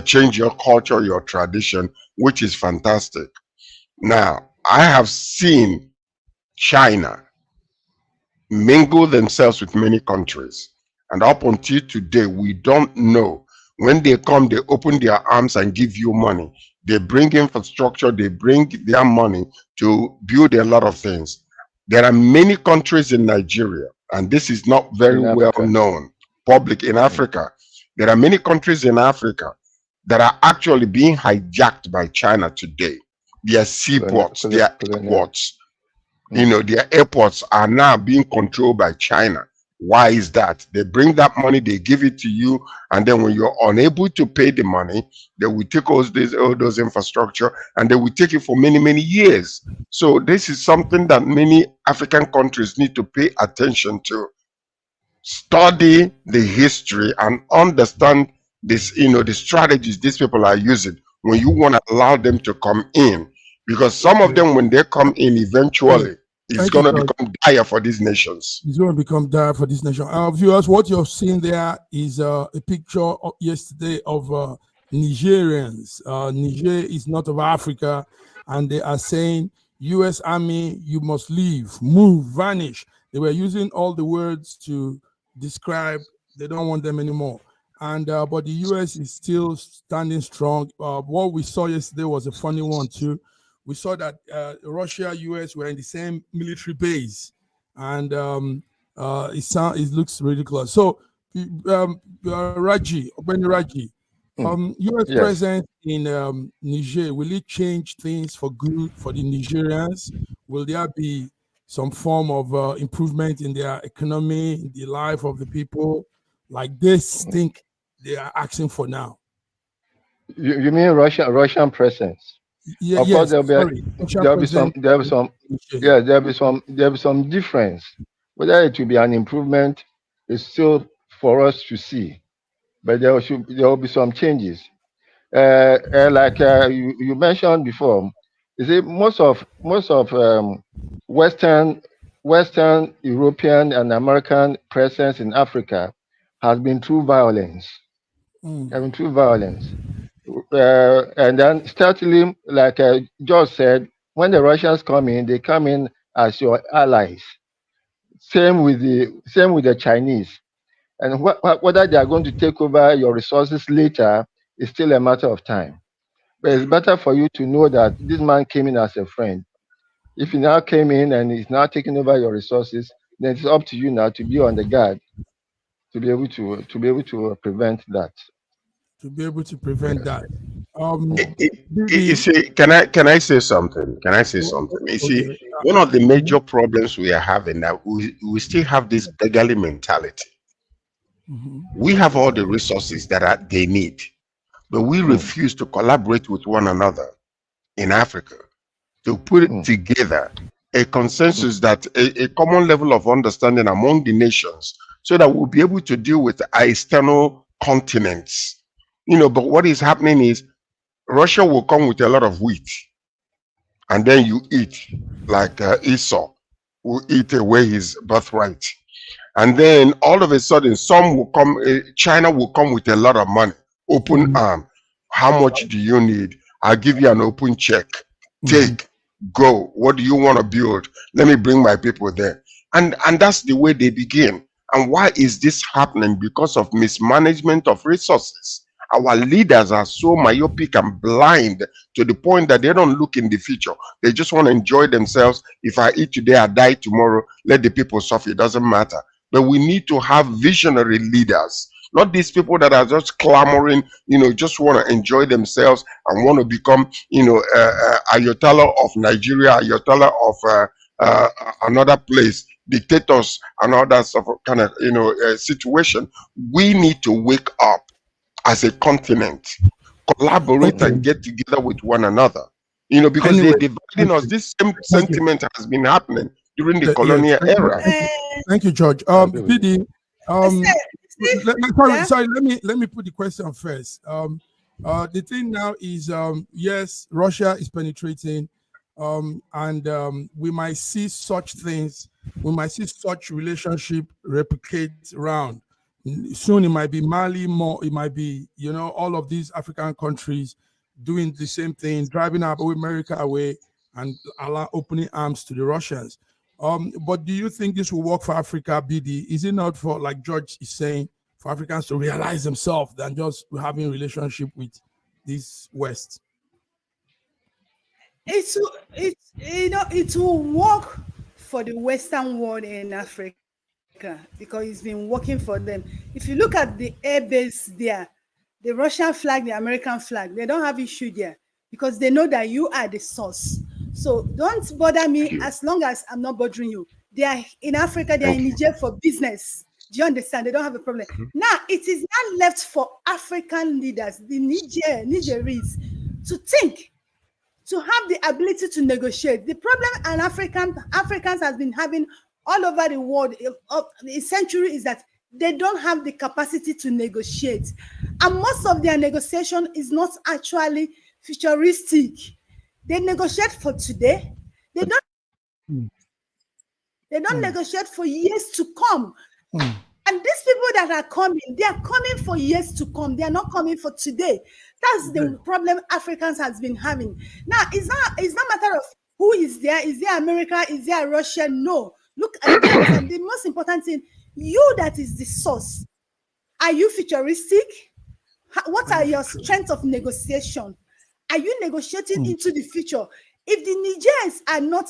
change your culture, your tradition, which is fantastic. Now, I have seen China mingle themselves with many countries. And up until today, we don't know. When they come, they open their arms and give you money. They bring infrastructure, they bring their money to build a lot of things. There are many countries in Nigeria, and this is not very well known, public in Africa. There are many countries in Africa that are actually being hijacked by China today. Their seaports, their airports, their airports are now being controlled by China. Why is that? They bring that money, they give it to you, and then when you're unable to pay the money, they will take all those infrastructure and they will take it for many, many years. So this is something that many African countries need to pay attention to. Study the history and understand this, the strategies these people are using when you want to allow them to come in. Because some of them, when they come in, eventually, it's going to become dire for these nations. It's going to become dire for this nation. Viewers, what you're seeing there is a picture yesterday of Nigerians. Niger is not of Africa, and they are saying, U.S. Army, you must leave, move, vanish. They were using all the words to describe they don't want them anymore. And but the U.S. is still standing strong. What we saw yesterday was a funny one too. We saw that Russia, US were in the same military base, and it looks ridiculous. So, Raji, US presence in Niger, will it change things for good for the Nigerians? Will there be some form of improvement in their economy, in the life of the people, like this think they are asking for now? You mean Russian presence? Yeah, of course, there'll be some difference. Whether it will be an improvement is still for us to see, but there will be some changes. Like you mentioned before, is it most of Western European and American presence in Africa has been through violence. And then certainly, like George said, when the Russians come in, they come in as your allies. Same with the Chinese. And whether they are going to take over your resources later is still a matter of time. But it's better for you to know that this man came in as a friend. If he now came in and he's now taking over your resources, then it's up to you now to be on the guard to be able to prevent that. To be able to prevent that. You see, can I say something? Can I say something? You see, one of the major problems we are having that we still have this beggarly mentality. We have all the resources that they need, but we refuse to collaborate with one another in Africa to put it together a consensus that a common level of understanding among the nations, so that we'll be able to deal with our external continents. But what is happening is Russia will come with a lot of wheat, and then you eat like Esau will eat away his birthright. And then all of a sudden, China will come with a lot of money, open arm. How much do you need? I'll give you an open check. Take, go. What do you want to build? Let me bring my people there. And that's the way they begin. And why is this happening? Because of mismanagement of resources. Our leaders are so myopic and blind to the point that they don't look in the future. They just want to enjoy themselves. If I eat today, I die tomorrow. Let the people suffer. It doesn't matter. But we need to have visionary leaders not these people that are just clamoring, just want to enjoy themselves and want to become, Ayatollah of Nigeria, Ayatollah of another place, dictators and all that sort of kind of, situation. We need to wake up as a continent, collaborate and get together with one another, because they're dividing us. This same sentiment has been happening during the colonial era. Thank you, George. PD, let me put the question first. The thing now is, yes, Russia is penetrating, and we might see such things. We might see such relationship replicate around. Soon it might be Mali, more it might be, all of these African countries doing the same thing, driving America away and opening arms to the Russians. But do you think this will work for Africa, BD? Is it not for, like George is saying, for Africans to realize themselves than just having a relationship with this West? It will work for the Western world in Africa, because it's been working for them. If you look at the air base there, the Russian flag, the American flag, they don't have issue there because they know that you are the source. So don't bother me as long as I'm not bothering you. They are in Africa, they are in Niger for business. Do you understand? They don't have a problem. Now, it is not left for African leaders, the Nigeris, to think, to have the ability to negotiate. The problem an Africans has been having all over the world a century is that they don't have the capacity to negotiate. And most of their negotiation is not actually futuristic. They negotiate for today. They don't negotiate for years to come. And these people that are coming, they are coming for years to come. They are not coming for today. That's the problem Africans has been having. Now, it's not a matter of who is there. Is there America? Is there Russia? No. Look at the most important thing, you that is the source. Are you futuristic? What are your strengths of negotiation? Are you negotiating into the future? If the Nigerians are not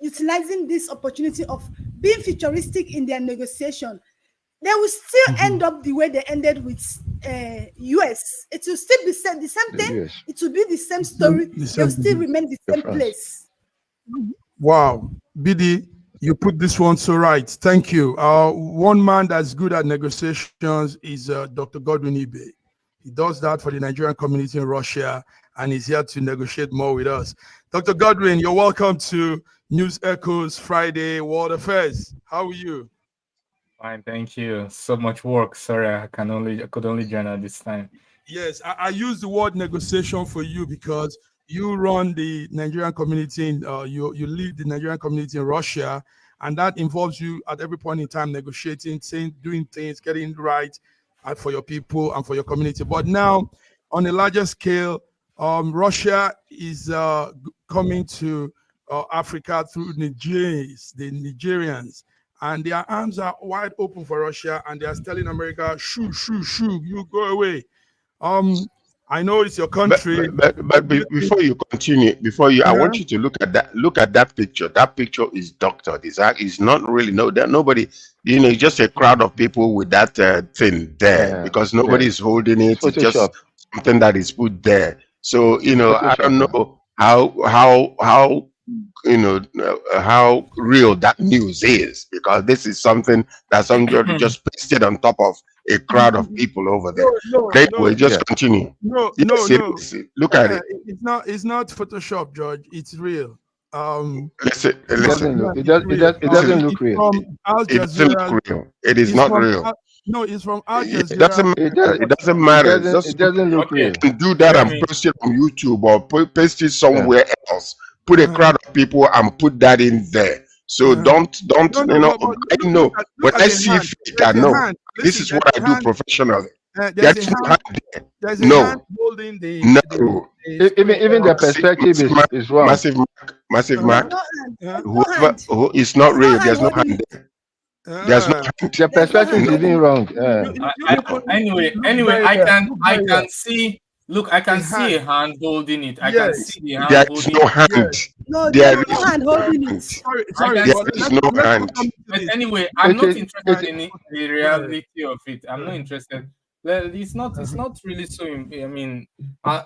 utilizing this opportunity of being futuristic in their negotiation, they will still end up the way they ended with US. It will still be the same thing. Yes. It will be the same story. They'll still remain the same place. Wow. BD, you put this one so right. Thank you. One man that's good at negotiations is Dr. Godwin Ibe. He does that for the Nigerian community in Russia, and he's here to negotiate more with us. Dr. Godwin, you're welcome to News Echoes Friday World Affairs. How are you? Fine, thank you. So much work. Sorry, I could only join at this time. Yes, I use the word negotiation for you because you run the Nigerian community in you lead the Nigerian community in Russia, and that involves you at every point in time negotiating, doing things, getting right for your people and for your community. But now, on a larger scale, Russia is coming to Africa through the Nigerians, and their arms are wide open for Russia, and they are telling America, shoo, you go away. I know it's your country, but before you continue, I want you to look at that picture. That picture is doctored. It's not really nobody. It's just a crowd of people with that thing there because nobody is holding it. It's just something that is put there. So I don't know how how real that news is, because this is something that somebody just pasted on top of a crowd of people over there. Continue. Look at it. It's not Photoshop, George. It's real. Listen. It doesn't look real. It doesn't look real. It is not real. No, it's from Al Jazeera. It doesn't matter. It doesn't look real. You can do that and post it on YouTube or paste it somewhere else. Put a crowd of people and put that in there. So don't I know when I see fake, I know this is what I do professionally. There's a hand holding even the perspective is wrong. Massive Mark. Who is not real. There's no hand there. There's no hand. The perspective is even wrong. Anyway, I can see Look, I can A see hand. a hand holding it. I can Yes. see the hand There is holding no it. hand. No, There there's no is hand no holding hand. it. Sorry, I sorry, can There but see is it. no let's hand. come to But this. anyway, I'm It not is, interested it, in the Yeah. reality of it. I'm not interested. Well, it's not. It's not really so. I mean,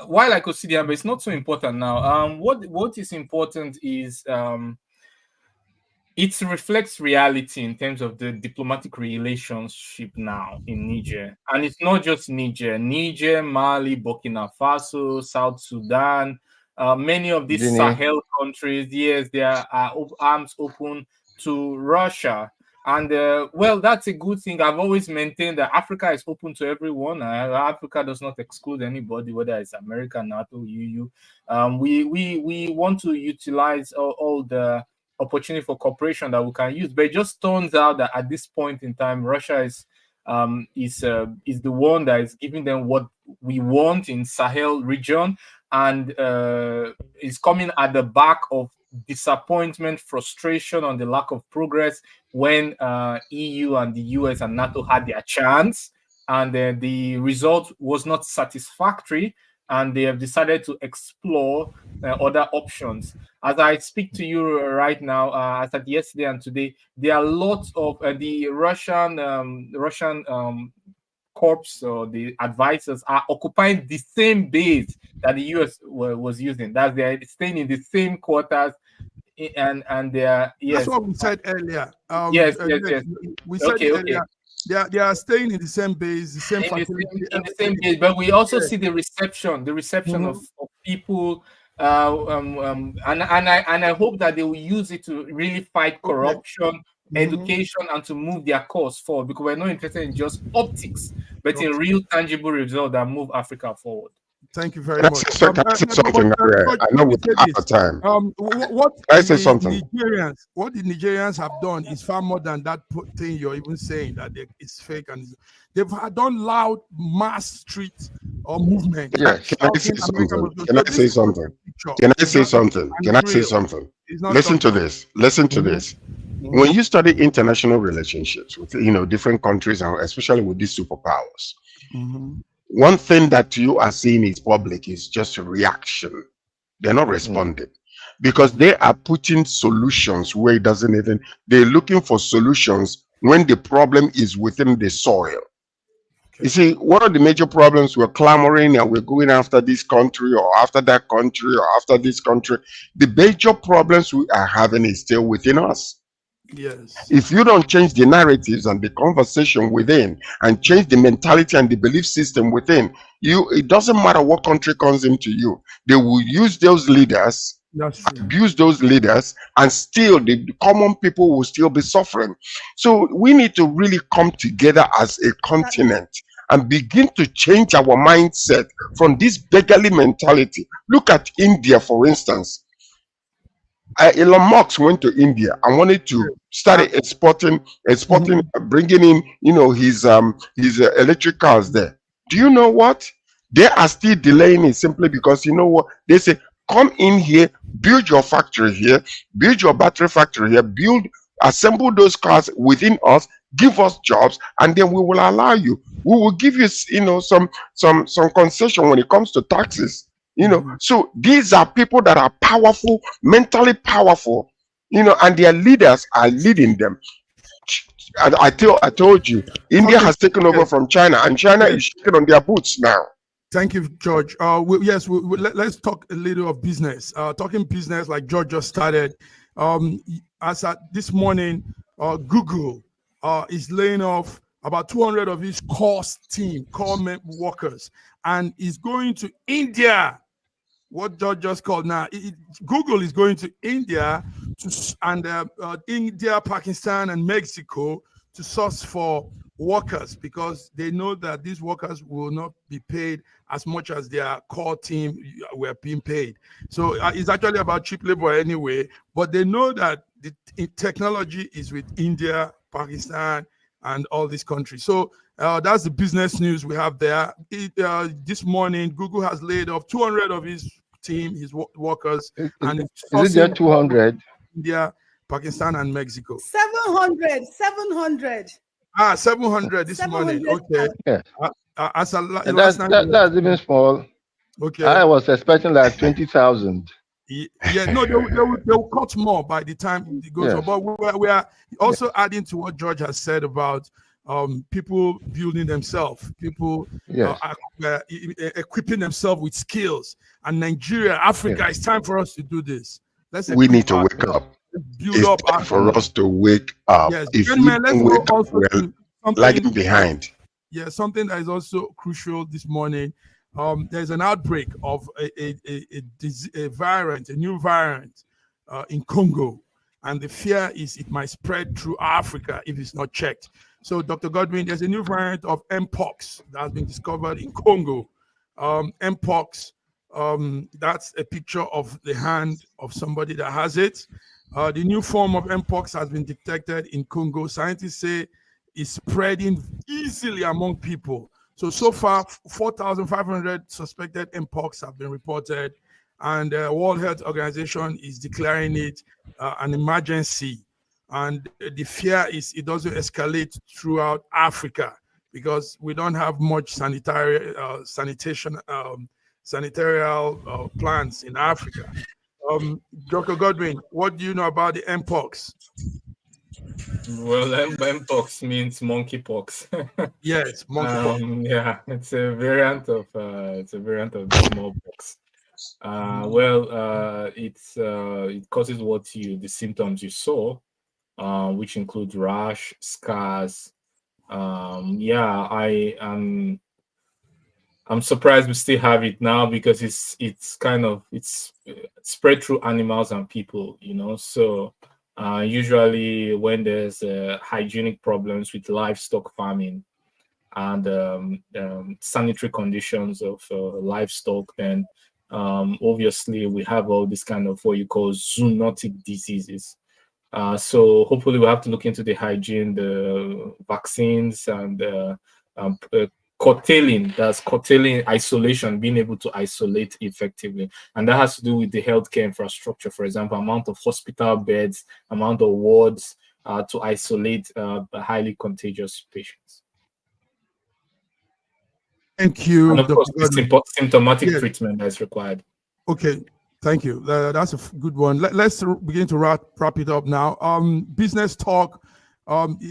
while I could see the hand, but it's not so important now. What is important is it reflects reality in terms of the diplomatic relationship now in Niger. And it's not just Niger, Mali, Burkina Faso, South Sudan, many of these Guinea. Sahel countries, yes, there are arms open to Russia. And well, that's a good thing. I've always maintained that Africa is open to everyone. Africa does not exclude anybody, whether it's America, NATO, EU. We want to utilize all the opportunity for cooperation that we can use. But it just turns out that at this point in time, Russia is the one that is giving them what we want in Sahel region, and is coming at the back of disappointment, frustration on the lack of progress when EU and the US and NATO had their chance, and the result was not satisfactory, and they have decided to explore other options. As I speak to you right now, as at yesterday and today, there are lots of the Russian corps or the advisors are occupying the same base that the US was using. That they're staying in the same quarters, and they are, That's yes, what we said earlier. yes, yes. We said it Okay, okay. earlier. They are staying in the same base, the same In the facility. in the same base, but we also Yeah. see the reception Mhm. of people, and I hope that they will use it to really fight corruption, education, and to move their cause forward, because we're not interested in just optics, but in real tangible results that move Africa forward. Thank you very Can much. I say something? I know we're out of time. What Can I say something? What the Nigerians have done is far more than that thing you're even saying that it's fake, and they've done loud mass street or movement. Yes. Can I say something? Can I say something? Can I say something? Can I say something? Listen to this. Listen to this. When you study international relationships with different countries, and especially with these superpowers, one thing that you are seeing is public is just a reaction. They're not responding because they are putting solutions where it doesn't even. They're looking for solutions when the problem is within the soil. You see, one of the major problems, we're clamoring and we're going after this country or after that country or after this country. The major problems we are having is still within us. Yes. If you don't change the narratives and the conversation within and change the mentality and the belief system within, it doesn't matter what country comes into you. They will use those leaders, abuse those leaders, and still the common people will still be suffering. So we need to really come together as a continent and begin to change our mindset from this beggarly mentality. Look at India, for instance. Elon Musk went to India and wanted to start exporting, bringing in, his electric cars there. Do you know what? They are still delaying it simply because what? They say, come in here, build your factory here, build your battery factory here, assemble those cars within us, give us jobs, and then we will allow you. We will give you, some concession when it comes to taxes. So these are people that are powerful, mentally powerful, and their leaders are leading them. I told you, India has taken over from China, and China is shaking on their boots now. Thank you, George. Let's talk a little of business. Talking business, like George just started. As at this morning, Google is laying off about 200 of his core workers, and is going to India. What George just called now, Google is going to India India, Pakistan, and Mexico to source for workers, because they know that these workers will not be paid as much as their core team were being paid. So it's actually about cheap labor anyway, but they know that the technology is with India, Pakistan, and all these countries. So that's the business news we have there. This morning, Google has laid off 200 of his team, his workers, and is it there 200? India, Pakistan, and Mexico. 700. 700 this morning. Okay. Yeah. That's even small. Okay. I was expecting like 20,000. Yeah, no, they'll cut more by the time it goes on. But we are also adding to what George has said about people building themselves, people equipping themselves with skills. And Nigeria, Africa, it's time for us to do this. We need to wake up. Build up time for us to wake up. Yes, if we let's don't go wake up, also we're lagging behind. Yeah, something that is also crucial this morning. There's an outbreak of a variant, a new variant in Congo, and the fear is it might spread through Africa if it's not checked. So, Dr. Godwin, there's a new variant of Mpox that has been discovered in Congo. Mpox, that's a picture of the hand of somebody that has it. The new form of Mpox has been detected in Congo. Scientists say it's spreading easily among people. So far, 4,500 suspected Mpox have been reported, and the World Health Organization is declaring it an emergency. And the fear is it doesn't escalate throughout Africa because we don't have much sanitary plans in Africa. Dr. Godwin, what do you know about the Mpox? Well, Mpox means monkeypox. Yes, monkeypox. Yeah, it's a variant of the smallpox. It causes the symptoms you saw, which include rash, scars. I'm surprised we still have it now because it's spread through animals and people, So usually when there's hygienic problems with livestock farming and sanitary conditions of livestock, then obviously we have all this kind of what you call zoonotic diseases. So hopefully we'll have to look into the hygiene, the vaccines, and curtailing isolation, being able to isolate effectively. And that has to do with the healthcare infrastructure, for example, amount of hospital beds, amount of wards to isolate highly contagious patients. Thank you. And of course, the symptomatic treatment that's required. Okay, thank you. That's a good one. Let's begin to wrap it up now. Business talk.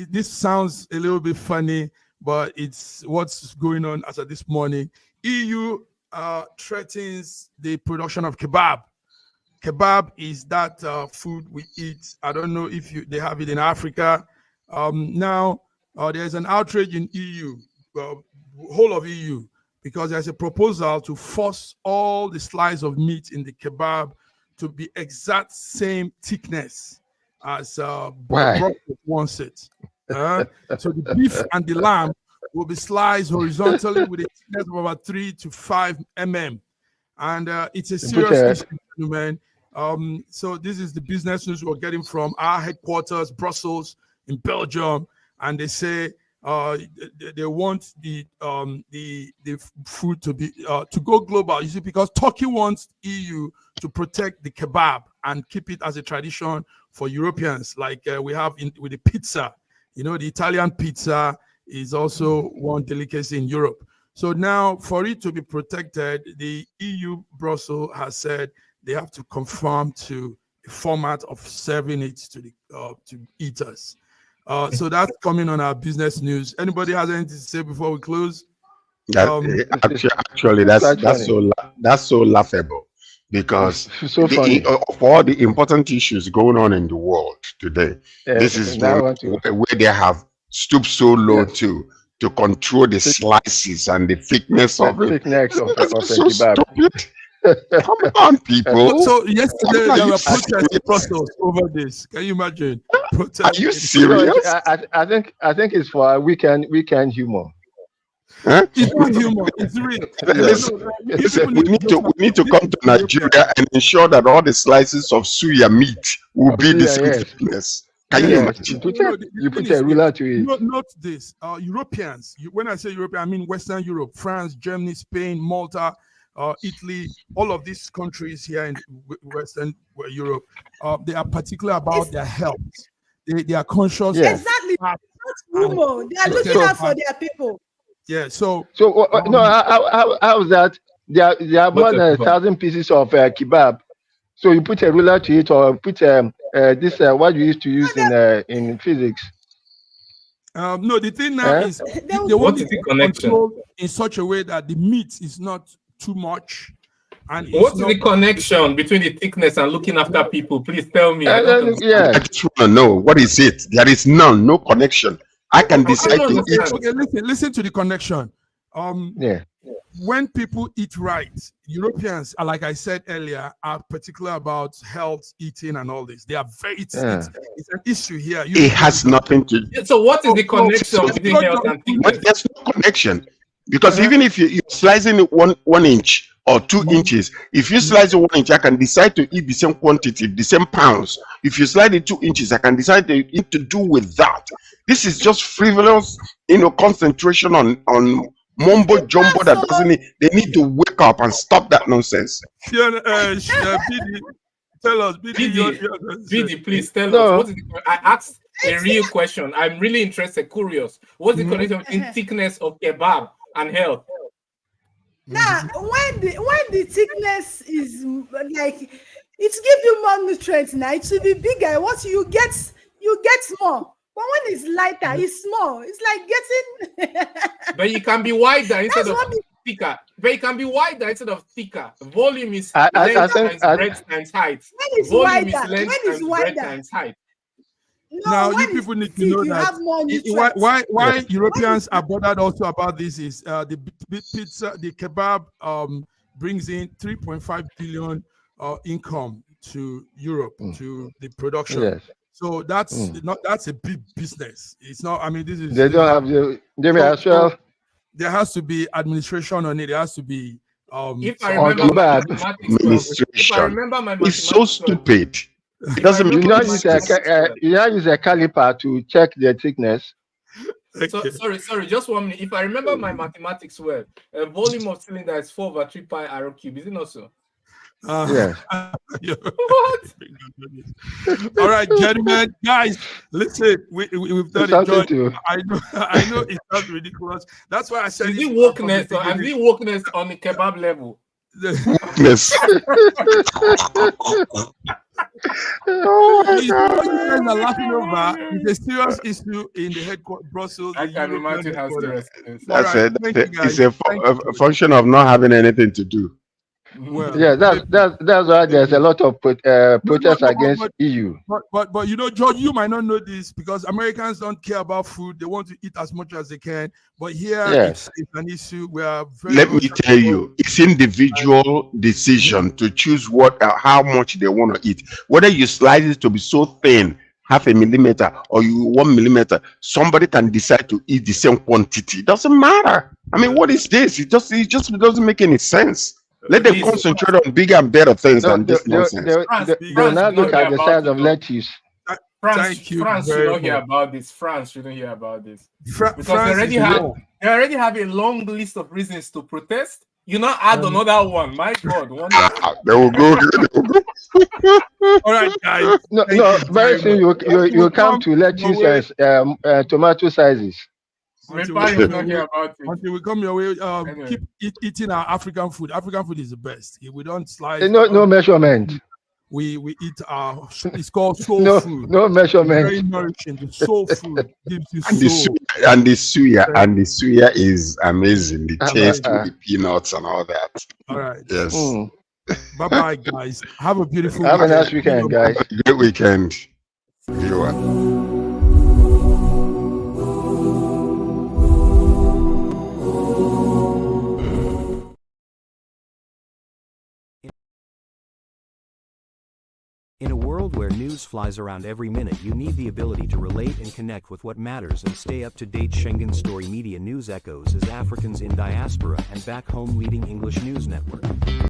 This sounds a little bit funny, but it's what's going on as of this morning. EU threatens the production of kebab. Kebab is that food we eat. I don't know if they have it in Africa. Now there's an outrage in EU, whole of EU, because there's a proposal to force all the slice of meat in the kebab to be exact same thickness as the Brussels wants it. So the beef and the lamb will be sliced horizontally with a thickness of about 3 to 5 mm. And it's a serious issue, man. So this is the business news we're getting from our headquarters, Brussels, in Belgium. And they say they want the food to be to go global. You see, because Turkey wants EU to protect the kebab and keep it as a tradition for Europeans, like we have with the pizza. The Italian pizza is also one delicacy in Europe. So now, for it to be protected, the EU Brussels has said they have to conform to the format of serving it to the to eaters. So that's coming on our business news. Anybody has anything to say before we close? Actually, that's so laughable because of all the important issues going on in the world today, this is where they have stooped so low to control the slices and the thickness of it. So stupid. Come on, people. So yesterday there were protests in Brussels over this. Can you imagine? Are you serious? I think it's for a weekend humor. Huh? It's not humor. It's real. Listen, we need to come to Nigeria and ensure that all the slices of suya meat will be the same thickness. Can you imagine? You put a ruler to it. Not this. Europeans. When I say European, I mean Western Europe, France, Germany, Spain, Malta, Italy, all of these countries here in Western Europe, they are particular about their health. They are conscious. Yes. Exactly. That's humor. They are looking out for their people. Yeah. So no, how is that? there are more than 1,000 pieces of kebab. So you put a ruler to it, or put this what you used to use in physics. No, the thing now is they want to control in such a way that the meat is not too much. And what is the connection between the thickness and looking after people? Please tell me. I just want to know, what is it? There is none, no connection. I can decide to eat. Okay, listen to the connection. When people eat right, Europeans, like I said earlier, are particular about health, eating, and all this. They are very. It's an issue here. It has nothing to. So what is the connection between health and thickness? There's no connection, because even if you're slicing it 1 inch or 2 inches, if you slice it 1 inch, I can decide to eat the same quantity, the same pounds. If you slice it 2 inches, I can decide to eat to do with that. This is just frivolous, concentration on mumbo jumbo that doesn't need. They need to wake up and stop that nonsense. Tell us, BD, please tell us. What is I asked a real question. I'm really interested, curious. What's the connection between thickness of kebab and health? Now, when the thickness is like, it gives you more nutrients. Now it should be bigger. What you get more. But when it's lighter, it's small. It's like getting. But you can be wider instead of thicker. But it can be wider instead of thicker. Volume is length times breadth times height. When it's Volume wider, is length times breadth times height. No, now you people need to know that why Europeans are bothered also about this is the pizza, the kebab brings in 3.5 billion income to Europe to the production. Yes. So that's a big business. It's not. I mean, this is. They don't have the. There has to be administration on it. There has to be. If I remember my it's so stupid. It doesn't make sense. You use a caliper to check the thickness. So, sorry, just 1 minute. If I remember my mathematics well, a volume of cylinder is 4/3 pi r cube. Is it not so? Yeah. What? All right, gentlemen, guys, listen. We've done it. I know it sounds ridiculous. That's why I said. Is it wokeness on the kebab level? Yes. Oh my God. What you guys are laughing over is a serious issue in the headquarters, Brussels. I can imagine how serious it is. That's it's a function of not having anything to do. Well, yeah, that's why there's a lot of protests against EU. But you know, George, you might not know this because Americans don't care about food. They want to eat as much as they can. But here, it's an issue. We are very. Let me tell you, it's individual decision to choose how much they want to eat. Whether you slice it to be so thin, 0.5 millimeter, or 1 millimeter, somebody can decide to eat the same quantity. It doesn't matter. I mean, what is this? It just doesn't make any sense. Let them concentrate on bigger and better things than this nonsense. They'll not look at the size of lettuce. France shouldn't hear about this. France shouldn't hear about this. Because they already have a long list of reasons to protest. You not add another one. My God. They will go. All right, guys. No, very soon you come to lettuce and tomato sizes. Until we come your way, anyway. Keep eating our African food. African food is the best. If we don't slice, no measurement. We eat it's called soul food. No measurement. Very nourishing. The soul food gives you soul. And the suya is amazing. The taste with the peanuts and all that. All right. Yes. Bye bye, guys. Have a beautiful weekend. A nice weekend, guys. Have a great weekend, viewer. In a world where news flies around every minute, you need the ability to relate and connect with what matters and stay up to date. Schengen Story Media News Echoes is Africans in diaspora and back home leading English news network.